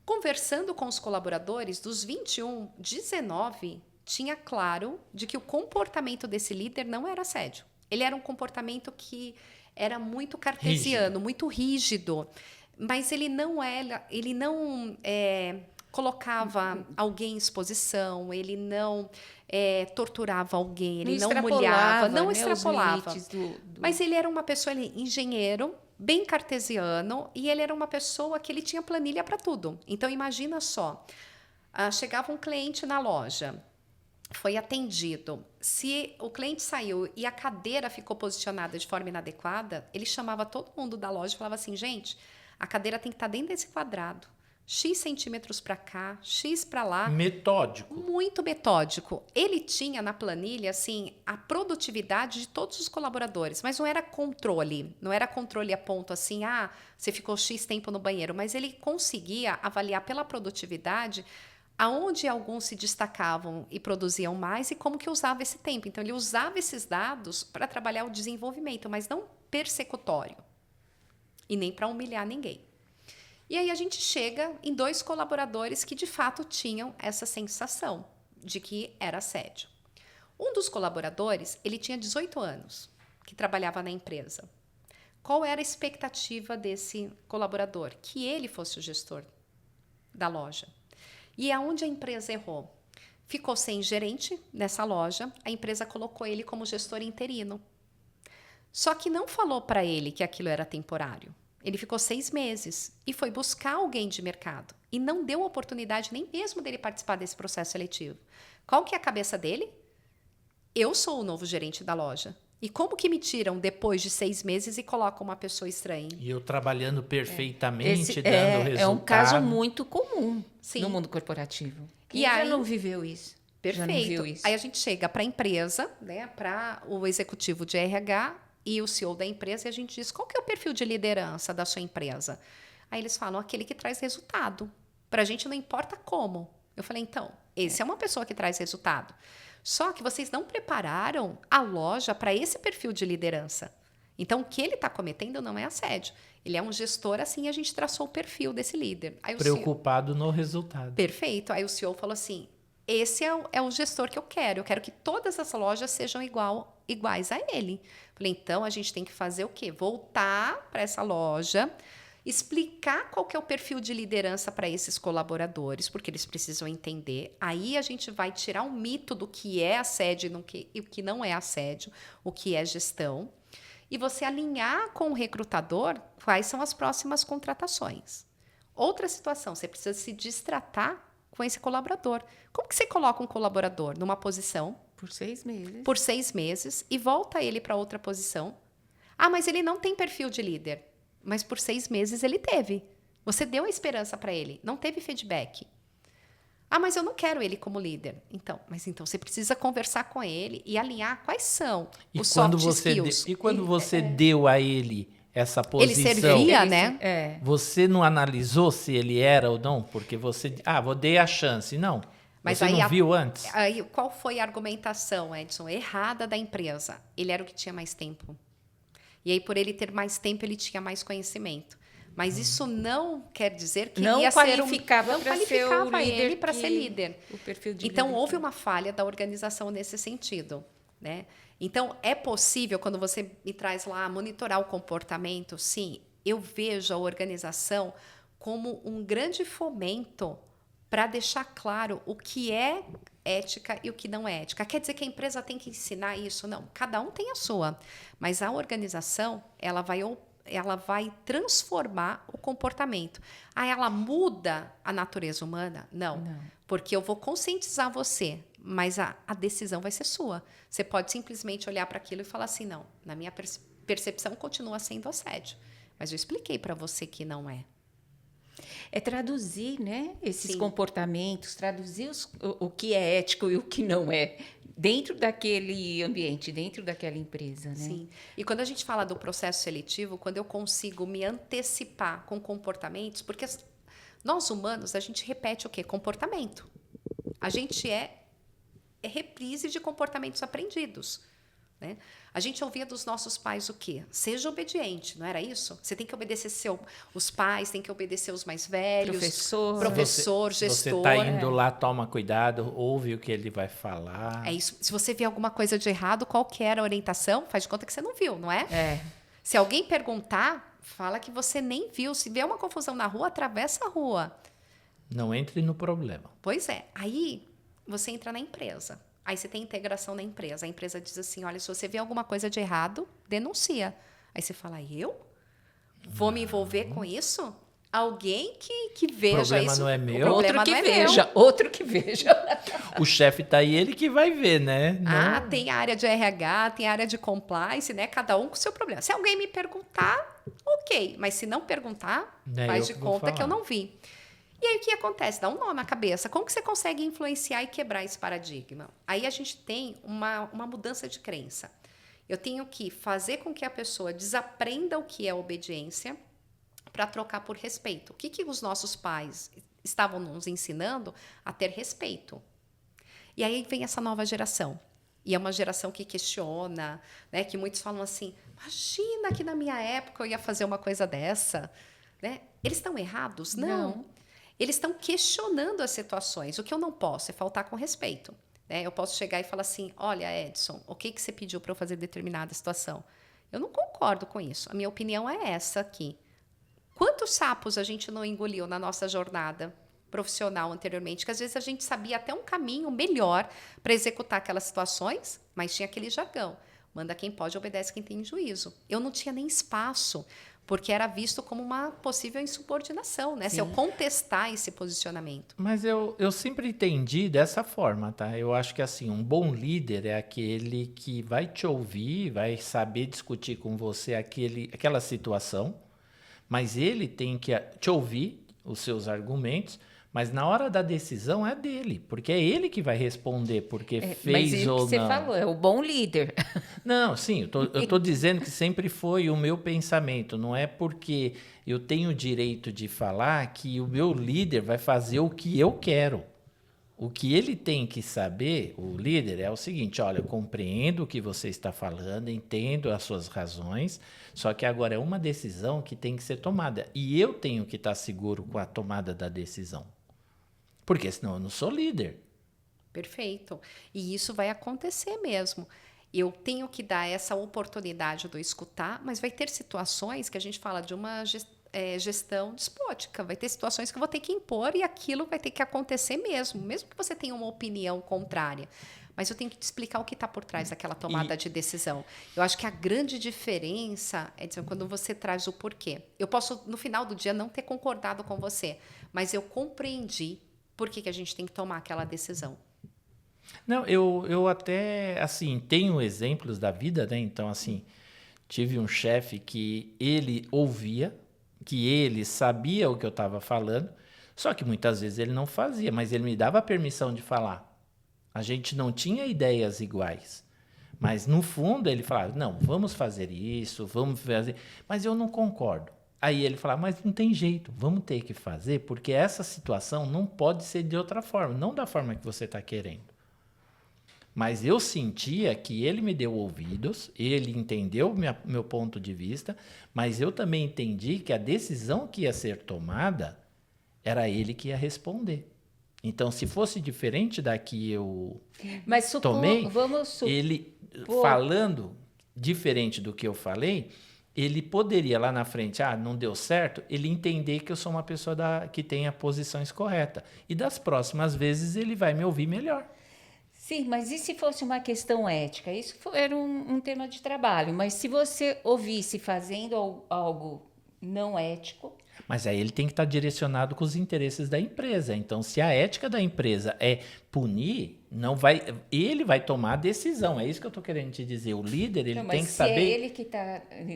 Conversando com os colaboradores, dos 21, 19 tinha claro de que o comportamento desse líder não era assédio. Ele era um comportamento que era muito cartesiano, muito rígido, mas ele não colocava alguém em exposição, ele não torturava alguém, ele não humilhava, não extrapolava. Mas ele era uma pessoa, engenheiro, bem cartesiano, e ele era uma pessoa que ele tinha planilha para tudo. Então, imagina só, chegava um cliente na loja, foi atendido. Se o cliente saiu e a cadeira ficou posicionada de forma inadequada, ele chamava todo mundo da loja e falava assim, gente, a cadeira tem que estar dentro desse quadrado. X centímetros para cá, X para lá. Metódico. Muito metódico. Ele tinha na planilha assim a produtividade de todos os colaboradores, mas não era controle. Não era controle a ponto assim, você ficou X tempo no banheiro. Mas ele conseguia avaliar pela produtividade aonde alguns se destacavam e produziam mais e como que usava esse tempo. Então, ele usava esses dados para trabalhar o desenvolvimento, mas não persecutório. E nem para humilhar ninguém. E aí a gente chega em 2 colaboradores que de fato tinham essa sensação de que era assédio. Um dos colaboradores, ele tinha 18 anos, que trabalhava na empresa. Qual era a expectativa desse colaborador? Que ele fosse o gestor da loja. E aonde a empresa errou? Ficou sem gerente nessa loja, a empresa colocou ele como gestor interino. Só que não falou para ele que aquilo era temporário. Ele ficou 6 meses e foi buscar alguém de mercado. E não deu oportunidade nem mesmo dele participar desse processo seletivo. Qual que é a cabeça dele? Eu sou o novo gerente da loja. E como que me tiram depois de 6 meses e colocam uma pessoa estranha? E eu trabalhando perfeitamente, dando resultado. É um caso muito comum Sim. no mundo corporativo. Quem E já aí- não viveu isso? Já não viu Perfeito. isso? Aí a gente chega para a empresa, né, para o executivo de RH e o CEO da empresa, e a gente diz: qual que é o perfil de liderança da sua empresa? Aí eles falam: aquele que traz resultado. Para a gente não importa como. Eu falei: então, esse é uma pessoa que traz resultado. Só que vocês não prepararam a loja para esse perfil de liderança. Então, o que ele está cometendo não é assédio. Ele é um gestor, assim, a gente traçou o perfil desse líder. Aí o CEO Preocupado no resultado. Perfeito. Aí o CEO falou assim: esse é o gestor que eu quero. Eu quero que todas as lojas sejam iguais a ele. Falei: então a gente tem que fazer o quê? Voltar para essa loja, explicar qual que é o perfil de liderança para esses colaboradores, porque eles precisam entender. Aí a gente vai tirar um mito do que é assédio e o que não é assédio, o que é gestão. E você alinhar com o recrutador quais são as próximas contratações. Outra situação, você precisa se destratar com esse colaborador. Como que você coloca um colaborador numa posição Por 6 meses. por 6 meses e volta ele para outra posição? Ah, mas ele não tem perfil de líder. Mas por 6 meses ele teve. Você deu a esperança para ele, não teve feedback. Ah, mas eu não quero ele como líder. Então você precisa conversar com ele e alinhar quais são os soft skills. E quando você deu a ele essa Ele posição, servia, né? É. você não analisou se ele era ou não? Porque você... vou dar a chance. Não. Mas você aí não viu antes? Aí, qual foi a argumentação, Edson, errada da empresa? Ele era o que tinha mais tempo. E aí, por ele ter mais tempo, ele tinha mais conhecimento. Mas isso não quer dizer que Não ia qualificava não para ser o qualificava líder ele para ser líder. O perfil de Então, líder houve que- uma falha da organização nesse sentido, né? Então, é possível, quando você me traz lá, monitorar o comportamento, sim, eu vejo a organização como um grande fomento para deixar claro o que é ética e o que não é ética. Quer dizer que a empresa tem que ensinar isso? Não, cada um tem a sua. Mas a organização, ela vai transformar o comportamento. Ah, ela muda a natureza humana? Não. Porque eu vou conscientizar você, mas a decisão vai ser sua. Você pode simplesmente olhar para aquilo e falar assim: não, na minha percepção continua sendo assédio. Mas eu expliquei para você que não é. É traduzir, né, esses Sim. comportamentos, traduzir o que é ético e o que não é, dentro daquele ambiente, dentro daquela empresa, né? Sim. E quando a gente fala do processo seletivo, quando eu consigo me antecipar com comportamentos, porque nós humanos, a gente repete o quê? Comportamento. A gente é reprise de comportamentos aprendidos, né? A gente ouvia dos nossos pais o quê? Seja obediente, não era isso? Você tem que obedecer os pais, tem que obedecer os mais velhos, professor, Você gestor. está indo lá, toma cuidado, ouve o que ele vai falar. É isso. Se você vê alguma coisa de errado, qual que era a orientação, faz de conta que você não viu, não é? É. Se alguém perguntar, fala que você nem viu. Se vê uma confusão na rua, atravessa a rua. Não entre no problema. Pois é. Aí você entra na empresa. Aí você tem integração na empresa. A empresa diz assim: olha, se você vê alguma coisa de errado, denuncia. Aí você fala: eu? Vou me envolver com isso? Alguém que veja isso. O problema não é meu. O Outro problema que não é veja, meu. outro que veja. O chefe está aí, ele que vai ver, né? Ah, Não- tem a área de RH, tem a área de compliance, né? Cada um com o seu problema. Se alguém me perguntar, ok. Mas se não perguntar, É, faz eu de que vou conta que eu falar. não vi. E aí o que acontece? Dá um nó na cabeça. Como que você consegue influenciar e quebrar esse paradigma? Aí a gente tem uma mudança de crença. Eu tenho que fazer com que a pessoa desaprenda o que é obediência para trocar por respeito. O que os nossos pais estavam nos ensinando? A ter respeito. E aí vem essa nova geração. E é uma geração que questiona, né? Que muitos falam assim: imagina que na minha época eu ia fazer uma coisa dessa. Né? Eles estão errados? Não. Eles estão questionando as situações. O que eu não posso é faltar com respeito. Né? Eu posso chegar e falar assim: olha, Edson, o que você pediu para eu fazer determinada situação? Eu não concordo com isso. A minha opinião é essa aqui. Quantos sapos a gente não engoliu na nossa jornada profissional anteriormente, que às vezes a gente sabia até um caminho melhor para executar aquelas situações, mas tinha aquele jargão: manda quem pode, obedece quem tem juízo. Eu não tinha nem espaço porque era visto como uma possível insubordinação, né? Se eu contestar esse posicionamento. Mas eu sempre entendi dessa forma, tá? Eu acho que assim, um bom líder é aquele que vai te ouvir, vai saber discutir com você aquela situação, mas ele tem que te ouvir os seus argumentos, mas na hora da decisão é dele, porque é ele que vai responder porque fez mas ou o que você não. falou, é o bom líder. Não, sim, eu tô dizendo que sempre foi o meu pensamento. Não é porque eu tenho o direito de falar que o meu líder vai fazer o que eu quero. O que ele tem que saber, o líder, é o seguinte: olha, eu compreendo o que você está falando, entendo as suas razões, só que agora é uma decisão que tem que ser tomada. E eu tenho que estar seguro com a tomada da decisão. Porque senão eu não sou líder. Perfeito. E isso vai acontecer mesmo. Eu tenho que dar essa oportunidade do escutar, mas vai ter situações que a gente fala de uma gestão despótica. Vai ter situações que eu vou ter que impor e aquilo vai ter que acontecer mesmo que você tenha uma opinião contrária. Mas eu tenho que te explicar o que está por trás daquela tomada de decisão. Eu acho que a grande diferença é dizer, quando você traz o porquê. Eu posso, no final do dia, não ter concordado com você, mas eu compreendi por que a gente tem que tomar aquela decisão. Não, eu até, assim, tenho exemplos da vida, né? Então, assim, tive um chefe que ele ouvia, que ele sabia o que eu estava falando, só que muitas vezes ele não fazia, mas ele me dava a permissão de falar. A gente não tinha ideias iguais, mas no fundo ele falava, não, vamos fazer isso, vamos fazer, mas eu não concordo. Aí ele falava, mas não tem jeito, vamos ter que fazer, porque essa situação não pode ser de outra forma, não da forma que você está querendo. Mas eu sentia que ele me deu ouvidos, ele entendeu meu ponto de vista, mas eu também entendi que a decisão que ia ser tomada era ele que ia responder. Então, se fosse diferente da que eu tomei, ele falando diferente do que eu falei, ele poderia lá na frente, não deu certo, ele entender que eu sou uma pessoa que tem as posições corretas. E das próximas vezes ele vai me ouvir melhor. Sim, mas e se fosse uma questão ética? Isso era um tema de trabalho, mas se você ouvisse fazendo algo não ético... Mas aí ele tem que estar direcionado com os interesses da empresa. Então, se a ética da empresa é punir, ele vai tomar a decisão. É isso que eu estou querendo te dizer. O líder, ele tem que saber... Mas é ele que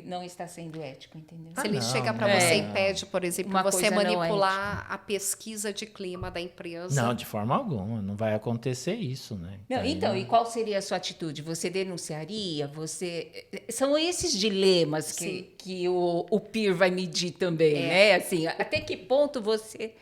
não está sendo ético, entendeu? Se ele chega para você e pede, por exemplo, para você manipular a pesquisa de clima da empresa... Não, de forma alguma. Não vai acontecer isso, né? Não, então, e qual seria a sua atitude? Você denunciaria? São esses dilemas que o peer vai medir também, né? Assim, até que ponto você...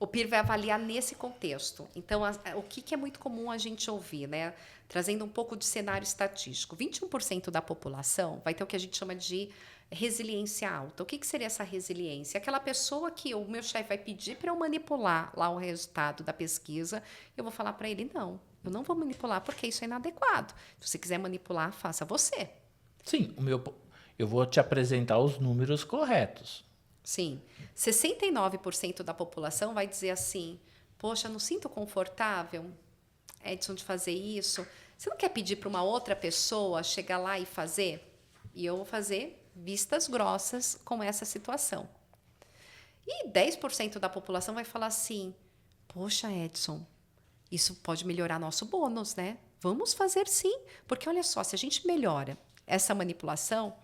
O peer vai avaliar nesse contexto. Então, o que é muito comum a gente ouvir, né? Trazendo um pouco de cenário estatístico. 21% da população vai ter o que a gente chama de resiliência alta. O que seria essa resiliência? Aquela pessoa que o meu chefe vai pedir para eu manipular lá o resultado da pesquisa, eu vou falar para ele, não, eu não vou manipular porque isso é inadequado. Se você quiser manipular, faça você. Sim, eu vou te apresentar os números corretos. Sim, 69% da população vai dizer assim, poxa, não sinto confortável, Edson, de fazer isso. Você não quer pedir para uma outra pessoa chegar lá e fazer? E eu vou fazer vistas grossas com essa situação. E 10% da população vai falar assim, poxa, Edson, isso pode melhorar nosso bônus, né? Vamos fazer sim, porque olha só, se a gente melhora essa manipulação,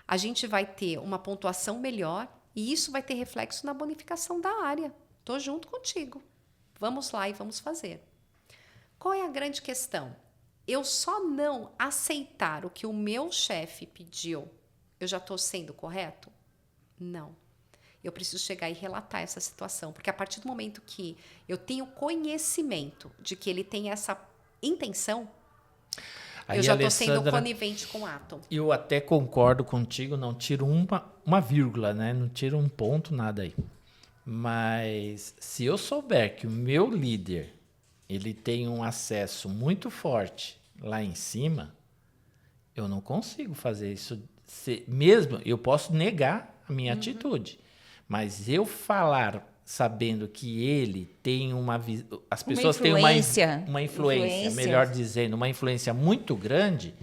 a gente vai ter uma pontuação melhor e isso vai ter reflexo na bonificação da área. Estou junto contigo. Vamos lá e vamos fazer. Qual é a grande questão? Eu só não aceitar o que o meu chefe pediu, eu já estou sendo correto? Não. Eu preciso chegar e relatar essa situação, porque a partir do momento que eu tenho conhecimento de que ele tem essa intenção, aí, eu já estou sendo conivente com o ato. Eu até concordo contigo, não tiro uma vírgula, né? Não tiro um ponto, nada aí. Mas se eu souber que o meu líder ele tem um acesso muito forte lá em cima, eu não consigo fazer isso. Mesmo, eu posso negar a minha atitude, mas eu falar sabendo que ele tem as pessoas têm uma influência, melhor dizendo, uma influência muito grande,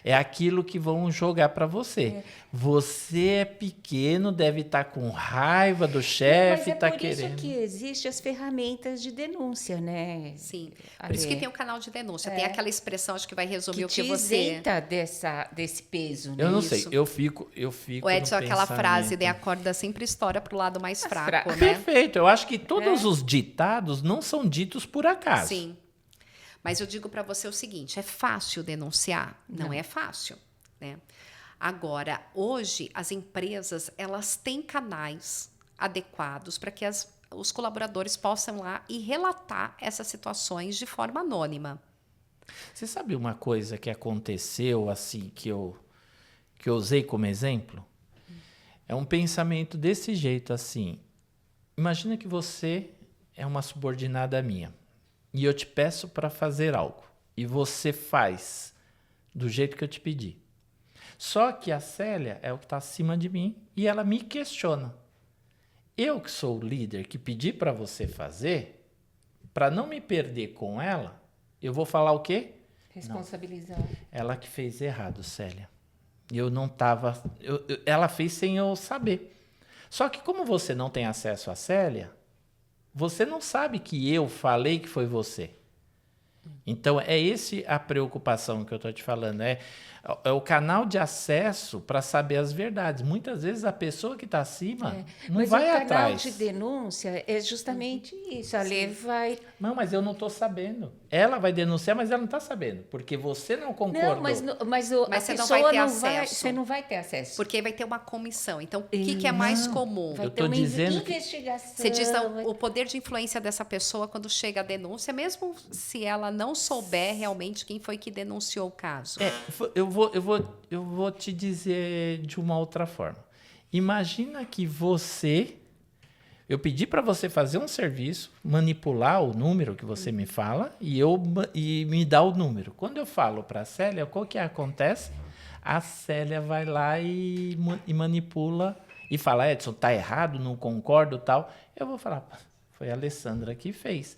É aquilo que vão jogar para você. Você é pequeno, deve estar com raiva do chefe, Mas tá é por querendo. isso que existem as ferramentas de denúncia, né? Sim. Por Ale? isso que tem o canal de denúncia. Tem aquela expressão, acho que vai resumir Que o que te você... isenta desse peso, né? Eu não Isso. sei, eu fico O Edson, no aquela frase, pensamento. né? A corda sempre estoura pro lado mais fraco, fra- né? Perfeito, eu acho que todos os ditados não são ditos por acaso. Sim. Mas eu digo para você o seguinte, é fácil denunciar? Não é fácil, né? Agora, hoje, as empresas, elas têm canais adequados para que os colaboradores possam lá e relatar essas situações de forma anônima. Você sabe uma coisa que aconteceu assim que eu usei como exemplo? É um pensamento desse jeito assim. Imagina que você é uma subordinada minha e eu te peço para fazer algo e você faz do jeito que eu te pedi. Só que a Célia é o que está acima de mim e ela me questiona. Eu que sou o líder que pedi para você fazer, para não me perder com ela, eu vou falar o quê? Responsabilizar. Ela que fez errado, Célia. Eu não estava... Ela fez sem eu saber. Só que como você não tem acesso à Célia, você não sabe que eu falei que foi você. Então, é esse a preocupação que eu estou te falando. É o canal de acesso para saber as verdades. Muitas vezes a pessoa que está acima não Mas vai o canal atrás. de denúncia é justamente isso. A lei vai... Não, mas eu não estou sabendo. Ela vai denunciar, mas ela não está sabendo. Porque você não concordou. Não, mas a Mas você não pessoa vai ter não vai... acesso. Você não vai ter acesso. Porque vai ter uma comissão. Então, o que é mais comum? Vai Eu ter tô uma dizendo que- investigação. Você diz o poder de influência dessa pessoa quando chega a denúncia, mesmo se ela não souber realmente quem foi que denunciou o caso. Eu vou te dizer de uma outra forma. Imagina que eu pedi para você fazer um serviço, manipular o número que você me fala e me dá o número. Quando eu falo para a Célia, o que acontece? A Célia vai lá e manipula e fala, Edson, tá errado, não concordo, tal. Eu vou falar, foi a Alessandra que fez.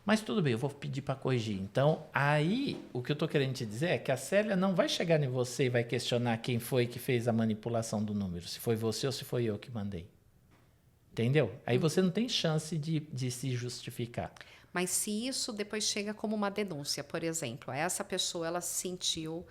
Mas tudo bem, eu vou pedir para corrigir. Então, aí, o que eu estou querendo te dizer é que a Célia não vai chegar em você e vai questionar quem foi que fez a manipulação do número, se foi você ou se foi eu que mandei. Entendeu? Aí você não tem chance de se justificar. Mas se isso depois chega como uma denúncia, por exemplo, essa pessoa ela se sentiu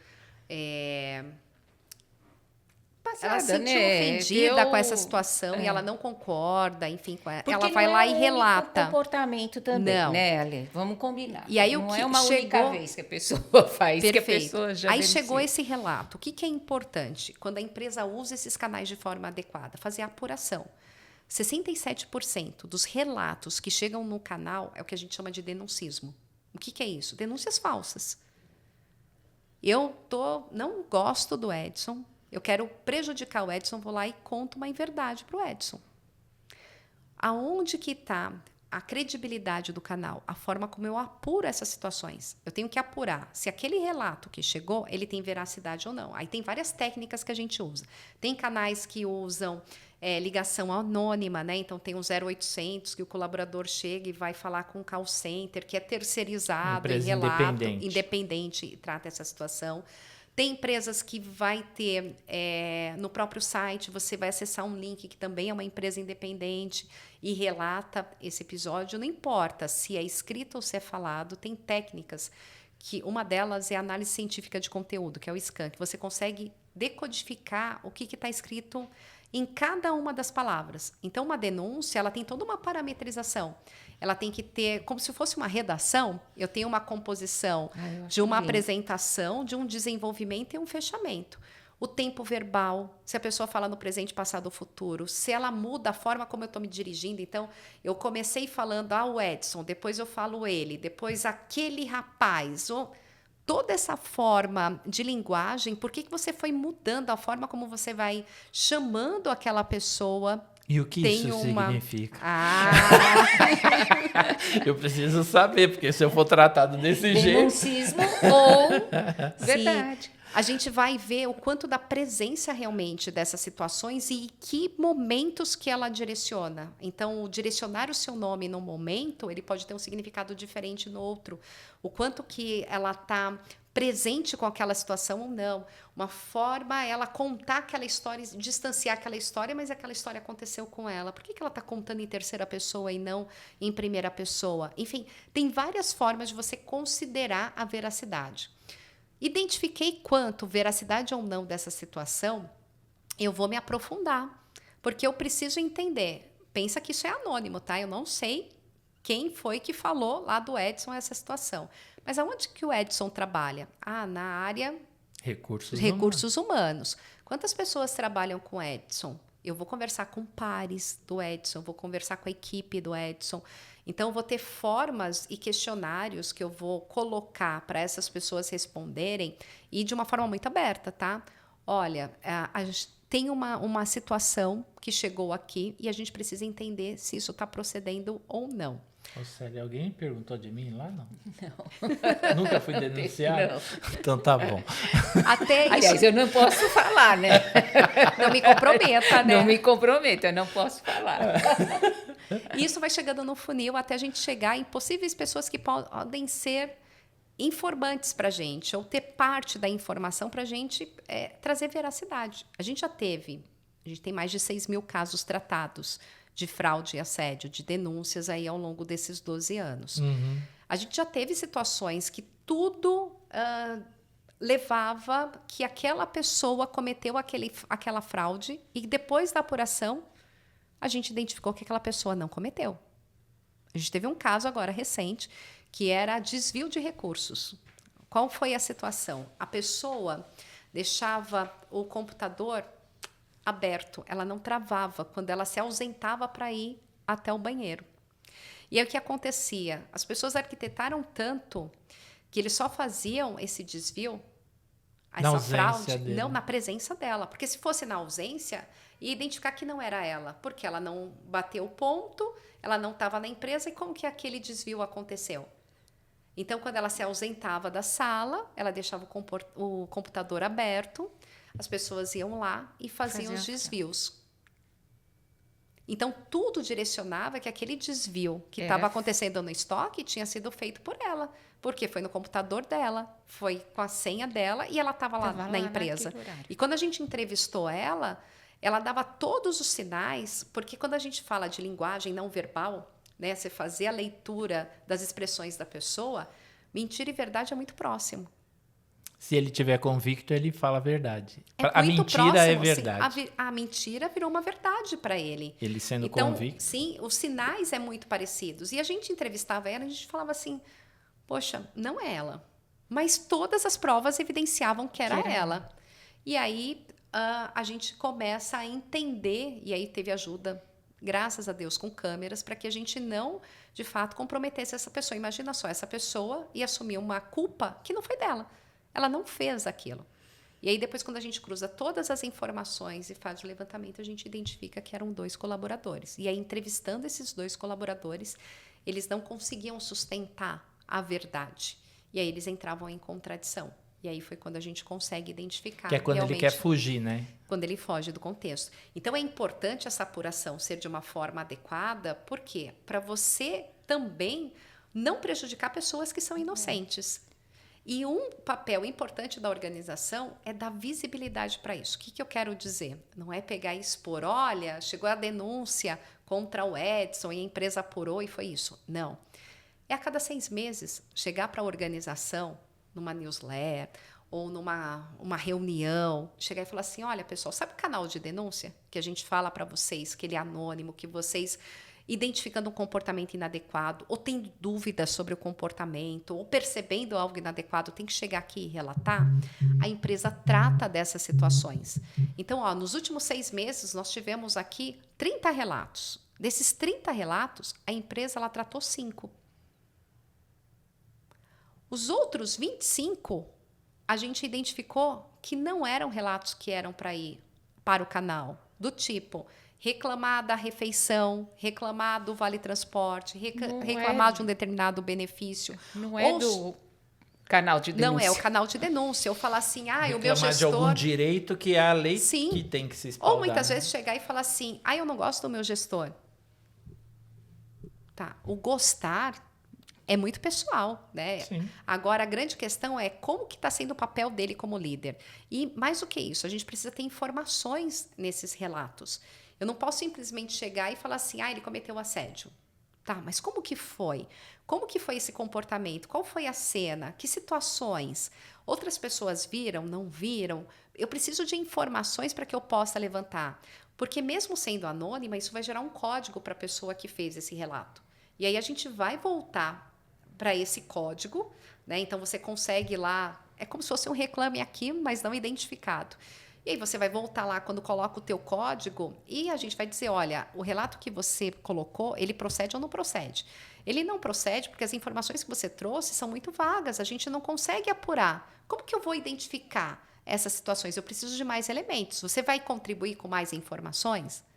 Passada, ofendida com essa situação e ela não concorda, enfim, Porque ela vai não lá é e o único relata. comportamento também, Não. né, Ale? Vamos combinar. E aí, o não que é uma única chegou- vez que a pessoa faz, que a Perfeito. pessoa já Aí denuncia. chegou esse relato. O que é importante? Quando a empresa usa esses canais de forma adequada, fazer a apuração. 67% dos relatos que chegam no canal é o que a gente chama de denuncismo. O que é isso? Denúncias falsas. Não gosto do Edson, eu quero prejudicar o Edson, vou lá e conto uma inverdade para o Edson. Aonde que está a credibilidade do canal? A forma como eu apuro essas situações. Eu tenho que apurar se aquele relato que chegou, ele tem veracidade ou não. Aí tem várias técnicas que a gente usa. Tem canais que usam ligação anônima, né? Então tem um 0800 que o colaborador chega e vai falar com o call center, que é terceirizado em Empresa relato, independente. e trata essa situação. Tem empresas que vai ter, no próprio site, você vai acessar um link que também é uma empresa independente e relata esse episódio. Não importa se é escrito ou se é falado, tem técnicas, que uma delas é a análise científica de conteúdo, que é o SCAN, que você consegue decodificar o que está escrito em cada uma das palavras. Então, uma denúncia, ela tem toda uma parametrização. Ela tem que ter, como se fosse uma redação, eu tenho uma composição eu acho de uma lindo. apresentação, de um desenvolvimento e um fechamento. O tempo verbal, se a pessoa fala no presente, passado ou futuro, se ela muda a forma como eu estou me dirigindo. Então, eu comecei falando o Edson, depois eu falo ele, depois aquele rapaz. Toda essa forma de linguagem, por que você foi mudando a forma como você vai chamando aquela pessoa? E o que Tem isso uma- significa? Ah, Eu preciso saber, porque se eu for tratado desse jeito... Denuncismo ou Sim. verdade. A gente vai ver o quanto da presença realmente dessas situações e que momentos que ela direciona. Então, direcionar o seu nome no momento, ele pode ter um significado diferente no outro. O quanto que ela está presente com aquela situação ou não. Uma forma é ela contar aquela história, distanciar aquela história, mas aquela história aconteceu com ela. Por que ela está contando em terceira pessoa e não em primeira pessoa? Enfim, tem várias formas de você considerar a veracidade. Identifiquei quanto veracidade ou não dessa situação, eu vou me aprofundar, porque eu preciso entender. Pensa que isso é anônimo, tá? Eu não sei quem foi que falou lá do Edson essa situação. Mas aonde que o Edson trabalha? Na área recursos humanos. Quantas pessoas trabalham com o Edson? Eu vou conversar com pares do Edson, vou conversar com a equipe do Edson. Então, eu vou ter formas e questionários que eu vou colocar para essas pessoas responderem e de uma forma muito aberta, tá? Olha, a gente tem uma situação que chegou aqui e a gente precisa entender se isso está procedendo ou não. Ô, Célia, alguém perguntou de mim lá? Não. Nunca fui denunciado? Não. Então tá bom. Aliás, eu não posso falar, né? Não me comprometa, né? Não me comprometa, eu não posso falar. Isso vai chegando no funil até a gente chegar em possíveis pessoas que podem ser informantes para a gente, ou ter parte da informação para a gente trazer veracidade. A gente tem mais de 6 mil casos tratados de fraude e assédio, de denúncias aí ao longo desses 12 anos. Uhum. A gente já teve situações que tudo levava que aquela pessoa cometeu aquela fraude e depois da apuração a gente identificou que aquela pessoa não cometeu. A gente teve um caso agora recente que era desvio de recursos. Qual foi a situação? A pessoa deixava o computador aberto, ela não travava quando ela se ausentava para ir até o banheiro. E aí o que acontecia? As pessoas arquitetaram tanto que eles só faziam esse desvio, essa fraude, não na presença dela. Porque se fosse na ausência, ia identificar que não era ela, porque ela não bateu o ponto, ela não estava na empresa, e como que aquele desvio aconteceu? Então, quando ela se ausentava da sala, ela deixava o computador aberto, as pessoas iam lá e faziam os desvios. Então, tudo direcionava que aquele desvio que estava acontecendo no estoque tinha sido feito por ela, porque foi no computador dela, foi com a senha dela e ela estava lá na empresa. E quando a gente entrevistou ela dava todos os sinais, porque quando a gente fala de linguagem não verbal, né, você fazer a leitura das expressões da pessoa, mentira e verdade é muito próximo. Se ele tiver convicto, ele fala a verdade. A mentira próximo, é verdade. Sim, a mentira virou uma verdade para ele. Ele sendo então, convicto. Sim, os sinais é muito parecidos. E a gente entrevistava ela e a gente falava assim, poxa, não é ela. Mas todas as provas evidenciavam que era ela. E aí a gente começa a entender, e aí teve ajuda, graças a Deus, com câmeras, para que a gente não, de fato, comprometesse essa pessoa. Imagina só, essa pessoa ia assumir uma culpa que não foi dela. Ela não fez aquilo. E aí, depois, quando a gente cruza todas as informações e faz o levantamento, a gente identifica que eram 2 colaboradores. E aí, entrevistando esses 2 colaboradores, eles não conseguiam sustentar a verdade. E aí, eles entravam em contradição. E aí foi quando a gente consegue identificar. Que é quando ele quer fugir, né? Quando ele foge do contexto. Então, é importante essa apuração ser de uma forma adequada. Por quê? Para você também não prejudicar pessoas que são inocentes. E um papel importante da organização é dar visibilidade para isso. O que eu quero dizer? Não é pegar e expor, olha, chegou a denúncia contra o Edson e a empresa apurou e foi isso. Não. É a cada 6 meses chegar para a organização, numa newsletter ou numa reunião, chegar e falar assim, olha, pessoal, sabe o canal de denúncia que a gente fala para vocês, que ele é anônimo, que vocês... identificando um comportamento inadequado, ou tendo dúvidas sobre o comportamento, ou percebendo algo inadequado, tem que chegar aqui e relatar, a empresa trata dessas situações. Então, nos últimos 6 meses, nós tivemos aqui 30 relatos. Desses 30 relatos, a empresa ela tratou 5. Os outros 25, a gente identificou que não eram relatos que eram para ir para o canal, do tipo... reclamar da refeição, reclamar do vale-transporte, reclamar de um determinado benefício. Não é canal de denúncia. Não é o canal de denúncia. Eu falar assim, o meu Reclamar de gestor... algum direito que é a lei Sim. que tem que se espaldar. Ou muitas vezes chegar e falar assim, eu não gosto do meu gestor. Tá, o gostar é muito pessoal, né? Sim. Agora, a grande questão é como que está sendo o papel dele como líder. E mais do que isso, a gente precisa ter informações nesses relatos. Eu não posso simplesmente chegar e falar assim, ele cometeu assédio. Tá, mas como que foi? Como que foi esse comportamento? Qual foi a cena? Que situações? Outras pessoas viram, não viram? Eu preciso de informações para que eu possa levantar. Porque mesmo sendo anônima, isso vai gerar um código para a pessoa que fez esse relato. E aí a gente vai voltar para esse código, né? Então você consegue lá, é como se fosse um reclame aqui, mas não identificado. E aí você vai voltar lá quando coloca o teu código e a gente vai dizer, olha, o relato que você colocou, ele procede ou não procede? Ele não procede porque as informações que você trouxe são muito vagas, a gente não consegue apurar. Como que eu vou identificar essas situações? Eu preciso de mais elementos. Você vai contribuir com mais informações?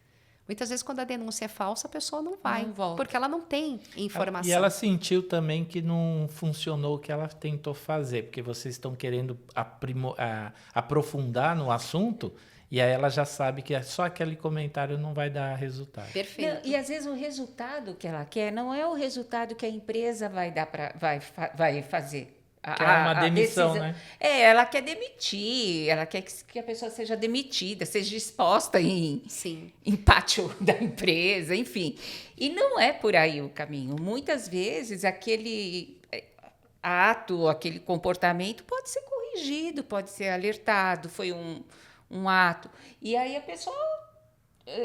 Muitas vezes, quando a denúncia é falsa, a pessoa não vai, porque ela não tem informação. E ela sentiu também que não funcionou o que ela tentou fazer, porque vocês estão querendo aprofundar no assunto, e aí ela já sabe que só aquele comentário não vai dar resultado. Perfeito. Não, e às vezes o resultado que ela quer não é o resultado que a empresa vai dar vai fazer. Que é uma demissão, né? Ela quer demitir, ela quer que a pessoa seja demitida, seja exposta em pátio da empresa, enfim. E não é por aí o caminho. Muitas vezes aquele ato, aquele comportamento pode ser corrigido, pode ser alertado, foi um ato. E aí a pessoa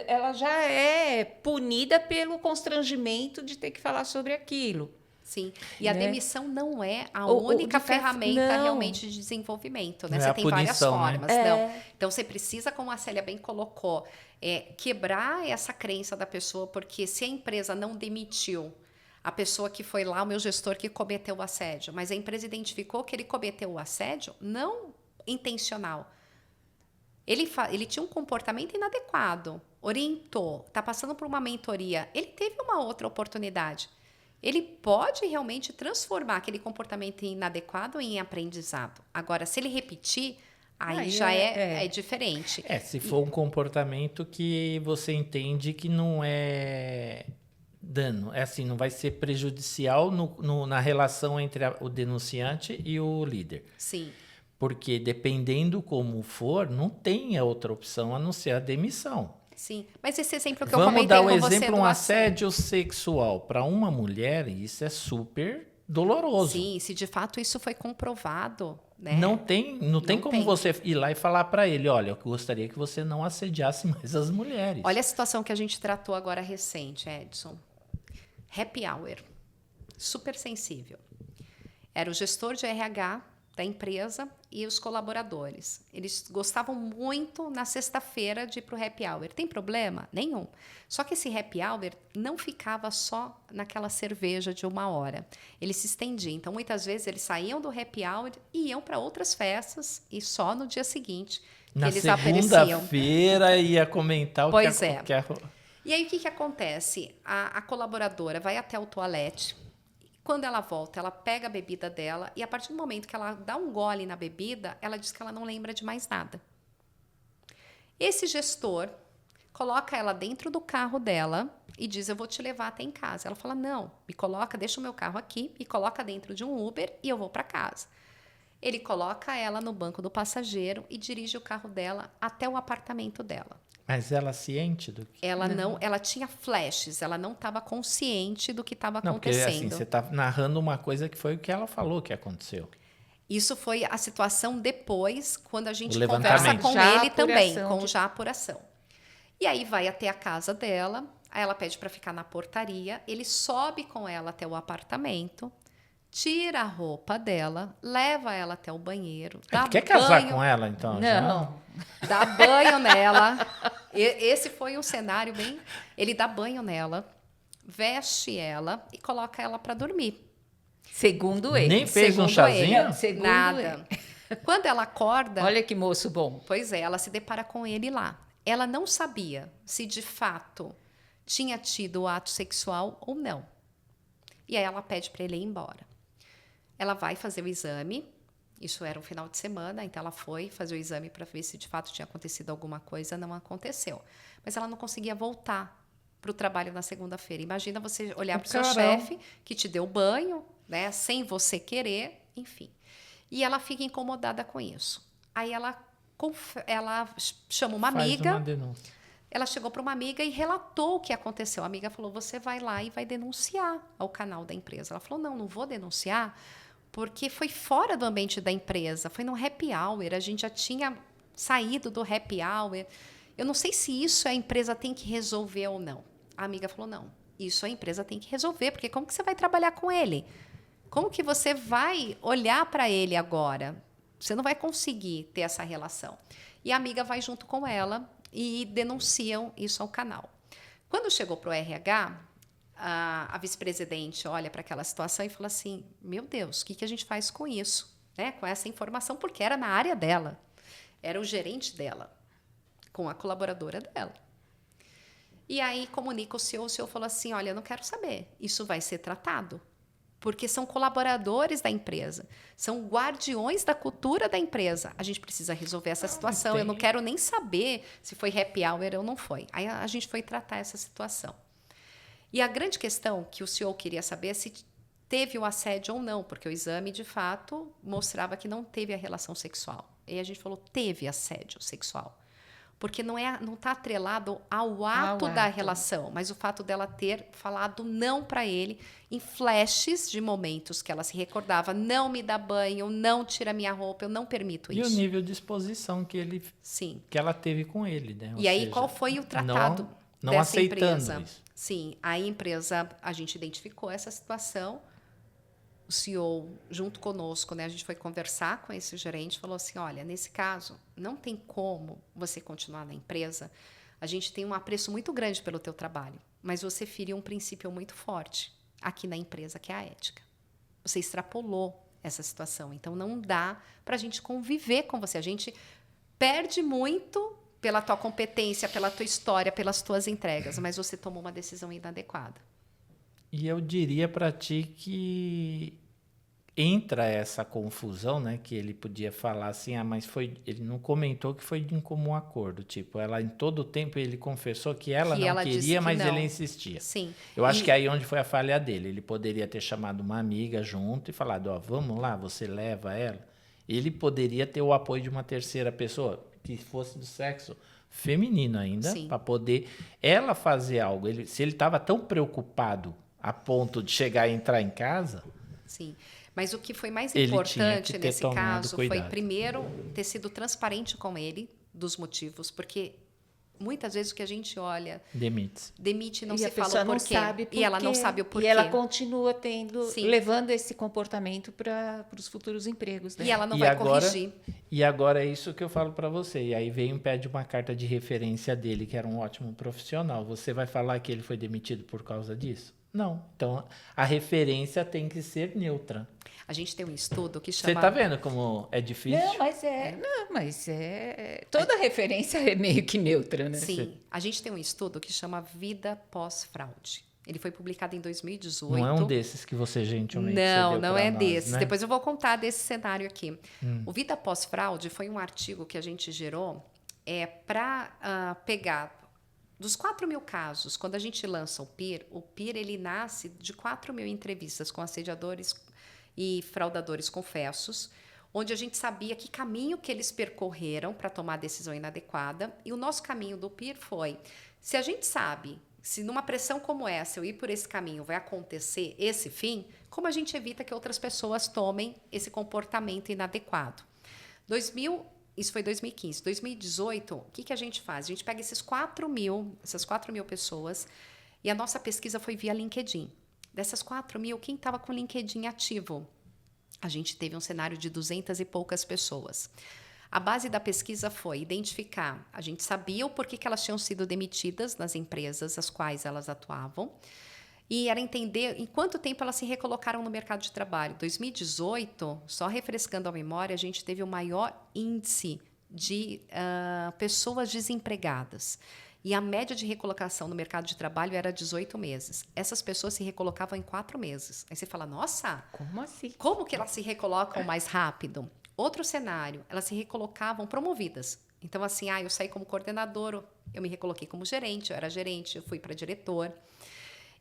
ela já é punida pelo constrangimento de ter que falar sobre aquilo. Sim, e a demissão não é a única ferramenta realmente de desenvolvimento, né? Não você é tem punição, várias formas. né? Não. Então, você precisa, como a Célia bem colocou, quebrar essa crença da pessoa, porque se a empresa não demitiu a pessoa que foi lá, o meu gestor que cometeu o assédio, mas a empresa identificou que ele cometeu o assédio não intencional. Ele tinha um comportamento inadequado, orientou, está passando por uma mentoria, ele teve uma outra oportunidade. Ele pode realmente transformar aquele comportamento inadequado em aprendizado. Agora, se ele repetir, aí já é diferente. Se for um comportamento que você entende que não é dano, assim, não vai ser prejudicial na relação entre o denunciante e o líder. Sim. Porque dependendo como for, não tem outra opção a não ser a demissão. Sim, mas esse exemplo que eu comentei com você... Vamos dar um exemplo, um assédio sexual. Para uma mulher, isso é super doloroso. Sim, se de fato isso foi comprovado, né? Não tem como você ir lá e falar para ele, olha, eu gostaria que você não assediasse mais as mulheres. Olha a situação que a gente tratou agora recente, Edson. Happy hour. Super sensível. Era o gestor de RH da empresa e os colaboradores. Eles gostavam muito na sexta-feira de ir para o happy hour. Tem problema? Nenhum. Só que esse happy hour não ficava só naquela cerveja de 1 hora. Ele se estendia. Então, muitas vezes, eles saíam do happy hour e iam para outras festas e só no dia seguinte que eles apareciam. Na segunda-feira ia comentar o que é. E aí, o que acontece? A colaboradora vai até o toalete. Quando ela volta, ela pega a bebida dela e a partir do momento que ela dá um gole na bebida, ela diz que ela não lembra de mais nada. Esse gestor coloca ela dentro do carro dela e diz, eu vou te levar até em casa. Ela fala, não, deixa o meu carro aqui, me coloca dentro de um Uber e eu vou para casa. Ele coloca ela no banco do passageiro e dirige o carro dela até o apartamento dela. Mas ela ciente do que... Ela tinha flashes, ela não estava consciente do que estava acontecendo. Porque assim, você está narrando uma coisa que foi o que ela falou que aconteceu. Isso foi a situação depois, quando a gente conversa com ele também, com já a apuração. E aí vai até a casa dela, aí ela pede para ficar na portaria, ele sobe com ela até o apartamento, tira a roupa dela, leva ela até o banheiro. Quer casar com ela, então? Não. Dá banho nela. Esse foi um cenário bem... Ele dá banho nela, veste ela e coloca ela para dormir. Segundo ele. Nem fez um chazinho? Nada. Quando ela acorda... Olha que moço bom. Pois é, ela se depara com ele lá. Ela não sabia se de fato tinha tido o ato sexual ou não. E aí ela pede para ele ir embora. ela vai fazer o exame. Isso era um final de semana, então ela foi fazer o exame para ver se de fato tinha acontecido alguma coisa. Não aconteceu. Mas ela não conseguia voltar para o trabalho na segunda-feira. Imagina você olhar para o seu chefe, que te deu banho, né, sem você querer, enfim. E ela fica incomodada com isso. Aí ela chama uma amiga. Faz uma denúncia. Ela chegou para uma amiga e relatou o que aconteceu. A amiga falou, você vai lá e vai denunciar ao canal da empresa. Ela falou, não vou denunciar, porque foi fora do ambiente da empresa, foi no happy hour, a gente já tinha saído do happy hour. Eu não sei se isso a empresa tem que resolver ou não. A amiga falou, não, isso a empresa tem que resolver, porque como que você vai trabalhar com ele? Como que você vai olhar para ele agora? Você não vai conseguir ter essa relação. E a amiga vai junto com ela e denunciam isso ao canal. Quando chegou para o RH, a vice-presidente olha para aquela situação e fala assim, meu Deus, o que a gente faz com isso? Né? Com essa informação, porque era na área dela. Era o gerente dela, com a colaboradora dela. E aí comunica o CEO falou assim, olha, eu não quero saber, isso vai ser tratado. Porque são colaboradores da empresa, são guardiões da cultura da empresa. A gente precisa resolver essa situação. Eu não quero nem saber se foi happy hour ou não foi. Aí a gente foi tratar essa situação. E a grande questão que o CEO queria saber é se teve o assédio ou não, porque o exame, de fato, mostrava que não teve a relação sexual. E a gente falou, teve assédio sexual. Porque não está atrelado ao ato da relação, mas o fato dela ter falado não para ele em flashes de momentos que ela se recordava, não me dá banho, não tira minha roupa, eu não permito isso. E o nível de exposição que ela teve com ele, né? E aí, qual foi o tratado não dessa aceitando empresa? Isso. Sim, a empresa, a gente identificou essa situação, o CEO, junto conosco, né, a gente foi conversar com esse gerente, falou assim, olha, nesse caso, não tem como você continuar na empresa, a gente tem um apreço muito grande pelo teu trabalho, mas você feriu um princípio muito forte aqui na empresa, que é a ética. Você extrapolou essa situação, então não dá para a gente conviver com você. A gente perde muito pela tua competência, pela tua história, pelas tuas entregas, mas você tomou uma decisão inadequada. E eu diria para ti que entra essa confusão, né? Que ele podia falar assim, mas ele não comentou que foi de incomum acordo. Tipo, ela em todo o tempo ele confessou que ela não queria, mas ele insistia. Sim. Eu acho que aí onde foi a falha dele. Ele poderia ter chamado uma amiga junto e falado, vamos lá, você leva ela. Ele poderia ter o apoio de uma terceira pessoa, que fosse do sexo feminino ainda, para poder ela fazer algo. Se ele estava tão preocupado a ponto de chegar e entrar em casa... Sim, mas o que foi mais importante nesse caso cuidado. Foi, primeiro, ter sido transparente com ele dos motivos, porque muitas vezes o que a gente olha... Demite e não se fala o porquê. E ela não sabe o porquê. E ela continua levando esse comportamento para os futuros empregos dela. E ela não vai corrigir. E agora é isso que eu falo para você. E aí vem e pede uma carta de referência dele, que era um ótimo profissional. Você vai falar que ele foi demitido por causa disso? Não. Então, a referência tem que ser neutra. A gente tem um estudo que chama... Você está vendo como é difícil? mas toda referência é meio que neutra, né? Sim. A gente tem um estudo que chama Vida Pós-Fraude. Ele foi publicado em 2018. Não é um desses que você gentilmente não é desses. Né? Depois eu vou contar desse cenário aqui. O Vida Pós-Fraude foi um artigo que a gente gerou para pegar... Dos 4.000 casos, quando a gente lança o PIR ele nasce de 4.000 entrevistas com assediadores e fraudadores confessos, onde a gente sabia que caminho que eles percorreram para tomar a decisão inadequada. E o nosso caminho do PIR foi, se a gente sabe, se numa pressão como essa eu ir por esse caminho vai acontecer esse fim, como a gente evita que outras pessoas tomem esse comportamento inadequado? Isso foi 2015. 2018, o que a gente faz? A gente pega essas 4.000 pessoas, e a nossa pesquisa foi via LinkedIn. Dessas 4.000, quem estava com o LinkedIn ativo? A gente teve um cenário de 200 e poucas pessoas. A base da pesquisa foi identificar, a gente sabia o porquê que elas tinham sido demitidas nas empresas às quais elas atuavam, e era entender em quanto tempo elas se recolocaram no mercado de trabalho. 2018, só refrescando a memória, a gente teve o maior índice de pessoas desempregadas. E a média de recolocação no mercado de trabalho era 18 meses. Essas pessoas se recolocavam em 4 meses. Aí você fala, nossa, Como assim? como que elas se recolocam mais rápido? Outro cenário, elas se recolocavam promovidas. Então, assim, eu saí como coordenador, eu me recoloquei como gerente, eu era gerente, eu fui para diretor.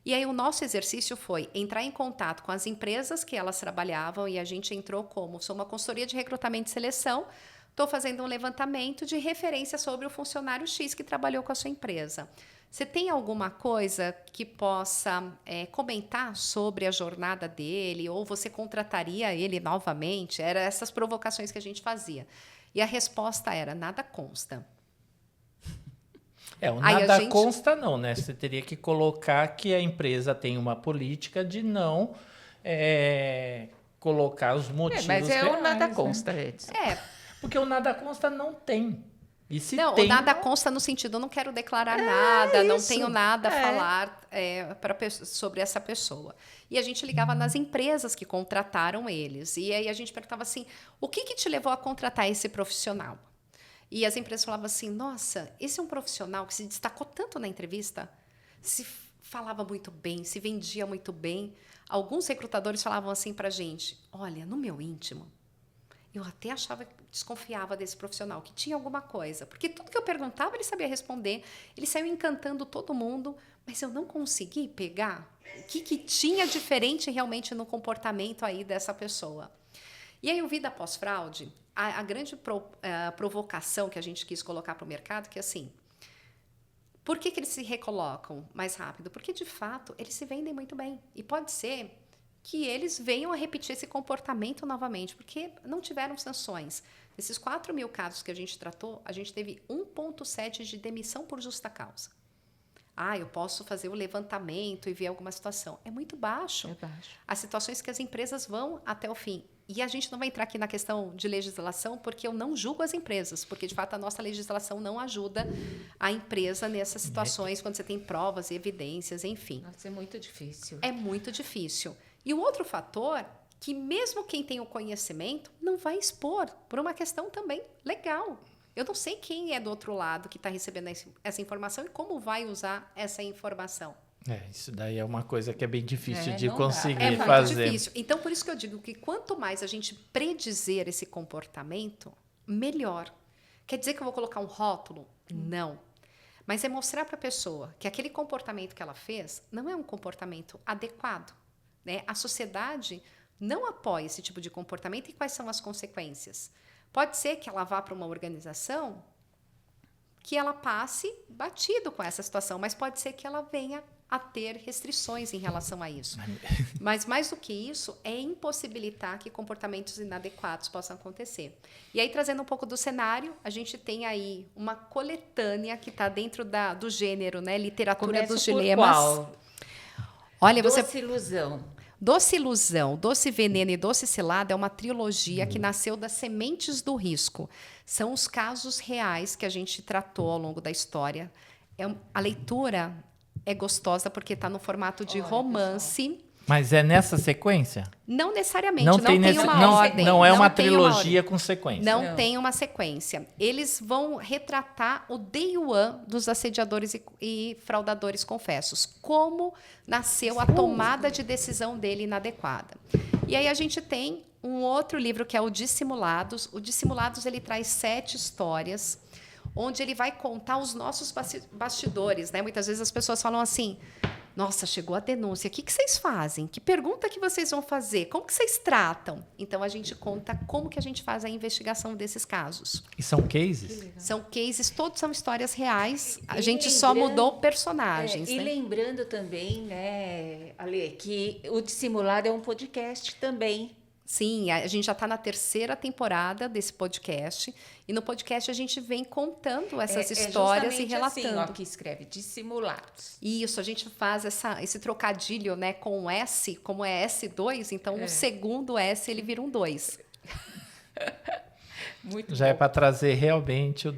E aí o nosso exercício foi entrar em contato com as empresas que elas trabalhavam e a gente entrou como, sou uma consultoria de recrutamento e seleção, estou fazendo um levantamento de referência sobre o funcionário X que trabalhou com a sua empresa. Você tem alguma coisa que possa comentar sobre a jornada dele ou você contrataria ele novamente? Eram essas provocações que a gente fazia. E a resposta era, nada consta. O nada consta não, né? Você teria que colocar que a empresa tem uma política de não colocar os motivos Mas reais, o nada né? consta, Edson. Porque o nada consta não tem. E se não, tem, o nada consta no sentido, eu não quero declarar nada, não isso. tenho nada a falar sobre essa pessoa. E a gente ligava nas empresas que contrataram eles. E aí a gente perguntava assim, o que te levou a contratar esse profissional? E as empresas falavam assim, nossa, esse é um profissional que se destacou tanto na entrevista, se falava muito bem, se vendia muito bem. Alguns recrutadores falavam assim pra gente, olha, no meu íntimo, eu até desconfiava desse profissional, que tinha alguma coisa. Porque tudo que eu perguntava, ele sabia responder. Ele saiu encantando todo mundo, mas eu não consegui pegar o que tinha diferente realmente no comportamento aí dessa pessoa. E aí, o Vida Pós-Fraude, a grande provocação que a gente quis colocar para o mercado, que é assim, por que eles se recolocam mais rápido? Porque, de fato, eles se vendem muito bem. E pode ser que eles venham a repetir esse comportamento novamente, porque não tiveram sanções. Nesses 4.000 casos que a gente tratou, a gente teve 1,7 de demissão por justa causa. Eu posso fazer o levantamento e ver alguma situação. É muito baixo. É baixo. As situações que as empresas vão até o fim. E a gente não vai entrar aqui na questão de legislação, porque eu não julgo as empresas, porque, de fato, a nossa legislação não ajuda a empresa nessas situações, quando você tem provas e evidências, enfim. Nossa, é muito difícil. É muito difícil. E o outro fator, que mesmo quem tem o conhecimento, não vai expor, por uma questão também legal. Eu não sei quem é do outro lado que está recebendo essa informação e como vai usar essa informação. Isso daí é uma coisa que é bem difícil de não conseguir dá. fazer. Muito difícil. Então, por isso que eu digo que quanto mais a gente predizer esse comportamento, melhor. Quer dizer que eu vou colocar um rótulo? Não. Mas é mostrar para a pessoa que aquele comportamento que ela fez não é um comportamento adequado. Né? A sociedade não apoia esse tipo de comportamento e quais são as consequências. Pode ser que ela vá para uma organização que ela passe batido com essa situação, mas pode ser que ela venha a ter restrições em relação a isso. Mas, mais do que isso, é impossibilitar que comportamentos inadequados possam acontecer. E aí, trazendo um pouco do cenário, a gente tem aí uma coletânea que está dentro do gênero, né? Literatura dos dilemas. Qual? Olha, Doce Ilusão. Doce Ilusão, Doce Veneno e Doce Cilada é uma trilogia que nasceu das sementes do risco. São os casos reais que a gente tratou ao longo da história. A leitura é gostosa porque está no formato de romance. Pessoal. Mas é nessa sequência? Não necessariamente, não tem uma ordem. Não é uma trilogia com sequência. Não tem uma sequência. Eles vão retratar o day one dos assediadores e fraudadores confessos. Como nasceu a tomada de decisão dele inadequada. E aí a gente tem um outro livro que é o Dissimulados. O Dissimulados ele traz 7 histórias onde ele vai contar os nossos bastidores. Né? Muitas vezes as pessoas falam assim... Nossa, chegou a denúncia. O que vocês fazem? Que pergunta que vocês vão fazer? Como que vocês tratam? Então, a gente conta como que a gente faz a investigação desses casos. E são cases? São cases, todos são histórias reais. A gente só mudou personagens. E lembrando também, né, Ale, que o Dissimulado é um podcast também. Sim, a gente já está na 3ª temporada desse podcast. E no podcast a gente vem contando essas histórias e relatando. Assim, ó, que escreve Dissimulados. Isso, a gente faz esse trocadilho, né, com o S, como é S2, então o segundo S ele vira um 2. Muito já bom. É para trazer realmente o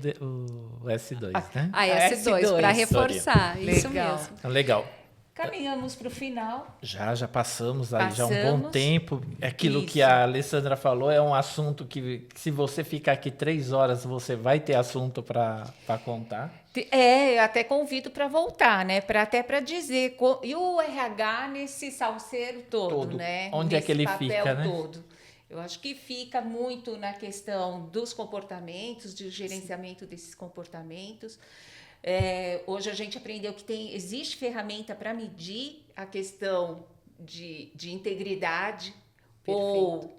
S2, né? A S2, para reforçar. Legal. Isso mesmo. Legal. Caminhamos para o final. Já passamos aí já um bom Passamos. tempo. Aquilo que Isso. a Alessandra falou é um assunto que se você ficar aqui 3 horas, você vai ter assunto para contar. Eu até convido para voltar, né? Até para dizer. E o RH nesse salseiro todo, né? Onde é que ele Nesse papel fica, né? todo. Eu acho que fica muito na questão dos comportamentos, de gerenciamento desses comportamentos. Hoje a gente aprendeu que existe ferramenta para medir a questão de integridade ou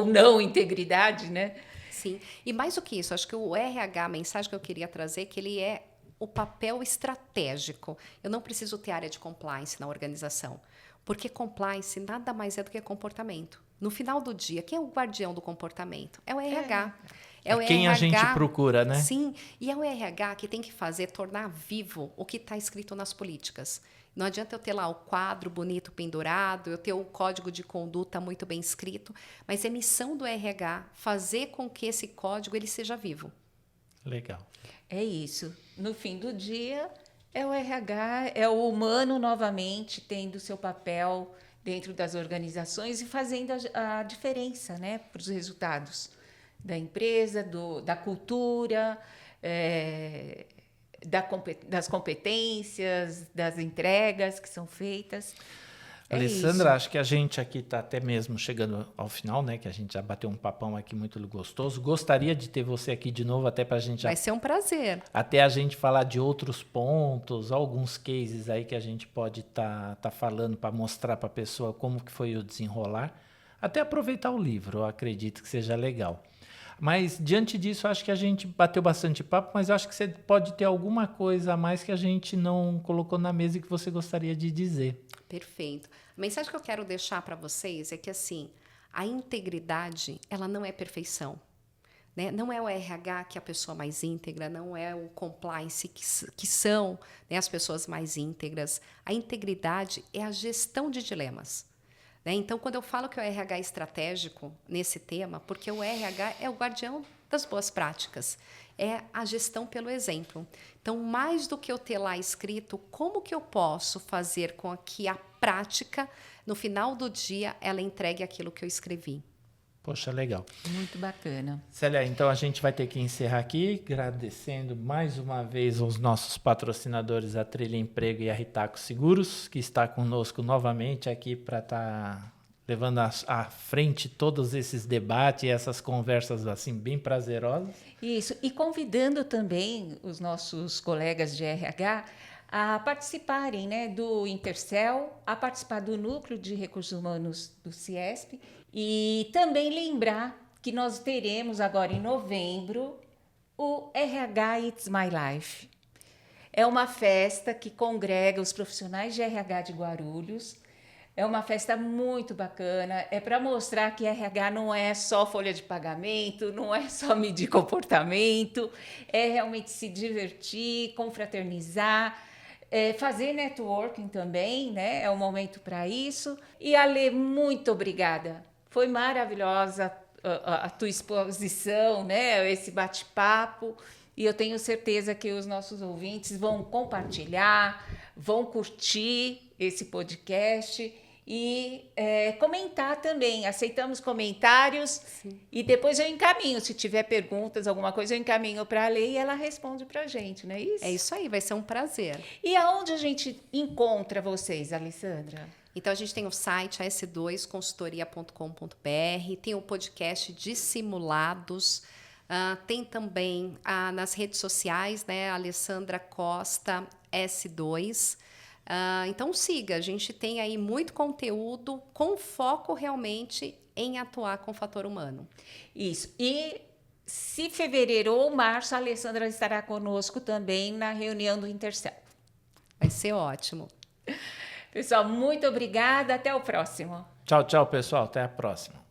não integridade, né? Sim, e mais do que isso, acho que o RH, a mensagem que eu queria trazer, que ele é o papel estratégico. Eu não preciso ter área de compliance na organização, porque compliance nada mais é do que comportamento. No final do dia, quem é o guardião do comportamento? É o RH. É quem a gente procura, né? Sim, e é o RH que tem que tornar vivo o que está escrito nas políticas. Não adianta eu ter lá o quadro bonito pendurado, eu ter o código de conduta muito bem escrito, mas é missão do RH fazer com que esse código ele seja vivo. Legal. É isso. No fim do dia, é o RH, é o humano novamente tendo seu papel dentro das organizações e fazendo a diferença, né, para os resultados da empresa, da cultura, das competências, das entregas que são feitas. Alessandra, acho que a gente aqui está até mesmo chegando ao final, né? Que a gente já bateu um papão aqui muito gostoso. Gostaria de ter você aqui de novo, até para a gente... Vai ser um prazer. Até a gente falar de outros pontos, alguns cases aí que a gente pode tá falando para mostrar para a pessoa como que foi o desenrolar. Até aproveitar o livro, eu acredito que seja legal. Mas, diante disso, acho que a gente bateu bastante papo, mas acho que você pode ter alguma coisa a mais que a gente não colocou na mesa e que você gostaria de dizer. Perfeito. A mensagem que eu quero deixar para vocês é que, assim, a integridade, ela não é perfeição. Né? Não é o RH que é a pessoa mais íntegra, não é o compliance que são, né, as pessoas mais íntegras. A integridade é a gestão de dilemas. Então, quando eu falo que o RH é estratégico nesse tema, porque o RH é o guardião das boas práticas, é a gestão pelo exemplo. Então, mais do que eu ter lá escrito, como que eu posso fazer com que a prática, no final do dia, ela entregue aquilo que eu escrevi? Poxa, legal. Muito bacana. Célia, então a gente vai ter que encerrar aqui, agradecendo mais uma vez aos nossos patrocinadores, a Trilha Emprego e a Ritaco Seguros, que está conosco novamente aqui para estar levando à frente todos esses debates e essas conversas assim bem prazerosas. Isso, e convidando também os nossos colegas de RH a participarem, né, do Intercel, a participar do Núcleo de Recursos Humanos do CIESP e também lembrar que nós teremos agora em novembro o RH It's My Life. É uma festa que congrega os profissionais de RH de Guarulhos. É uma festa muito bacana, é para mostrar que RH não é só folha de pagamento, não é só medir comportamento, é realmente se divertir, confraternizar, fazer networking também, né? É um momento para isso. E Ale, muito obrigada. Foi maravilhosa a tua exposição, né? Esse bate-papo. E eu tenho certeza que os nossos ouvintes vão compartilhar, vão curtir esse podcast e comentar também. Aceitamos comentários. Sim. E depois eu encaminho. Se tiver perguntas, alguma coisa, eu encaminho para a Lei e ela responde para a gente, não é isso? É isso aí, vai ser um prazer. E aonde a gente encontra vocês, Alessandra? Então, a gente tem o site as2consultoria.com.br, tem o podcast Dissimulados, tem também nas redes sociais, né, Alessandra Costa S2. Então, siga, a gente tem aí muito conteúdo com foco realmente em atuar com o fator humano. Isso. E se fevereiro ou março, a Alessandra estará conosco também na reunião do Intercel. Vai ser ótimo. Pessoal, muito obrigada. Até o próximo. Tchau, tchau, pessoal. Até a próxima.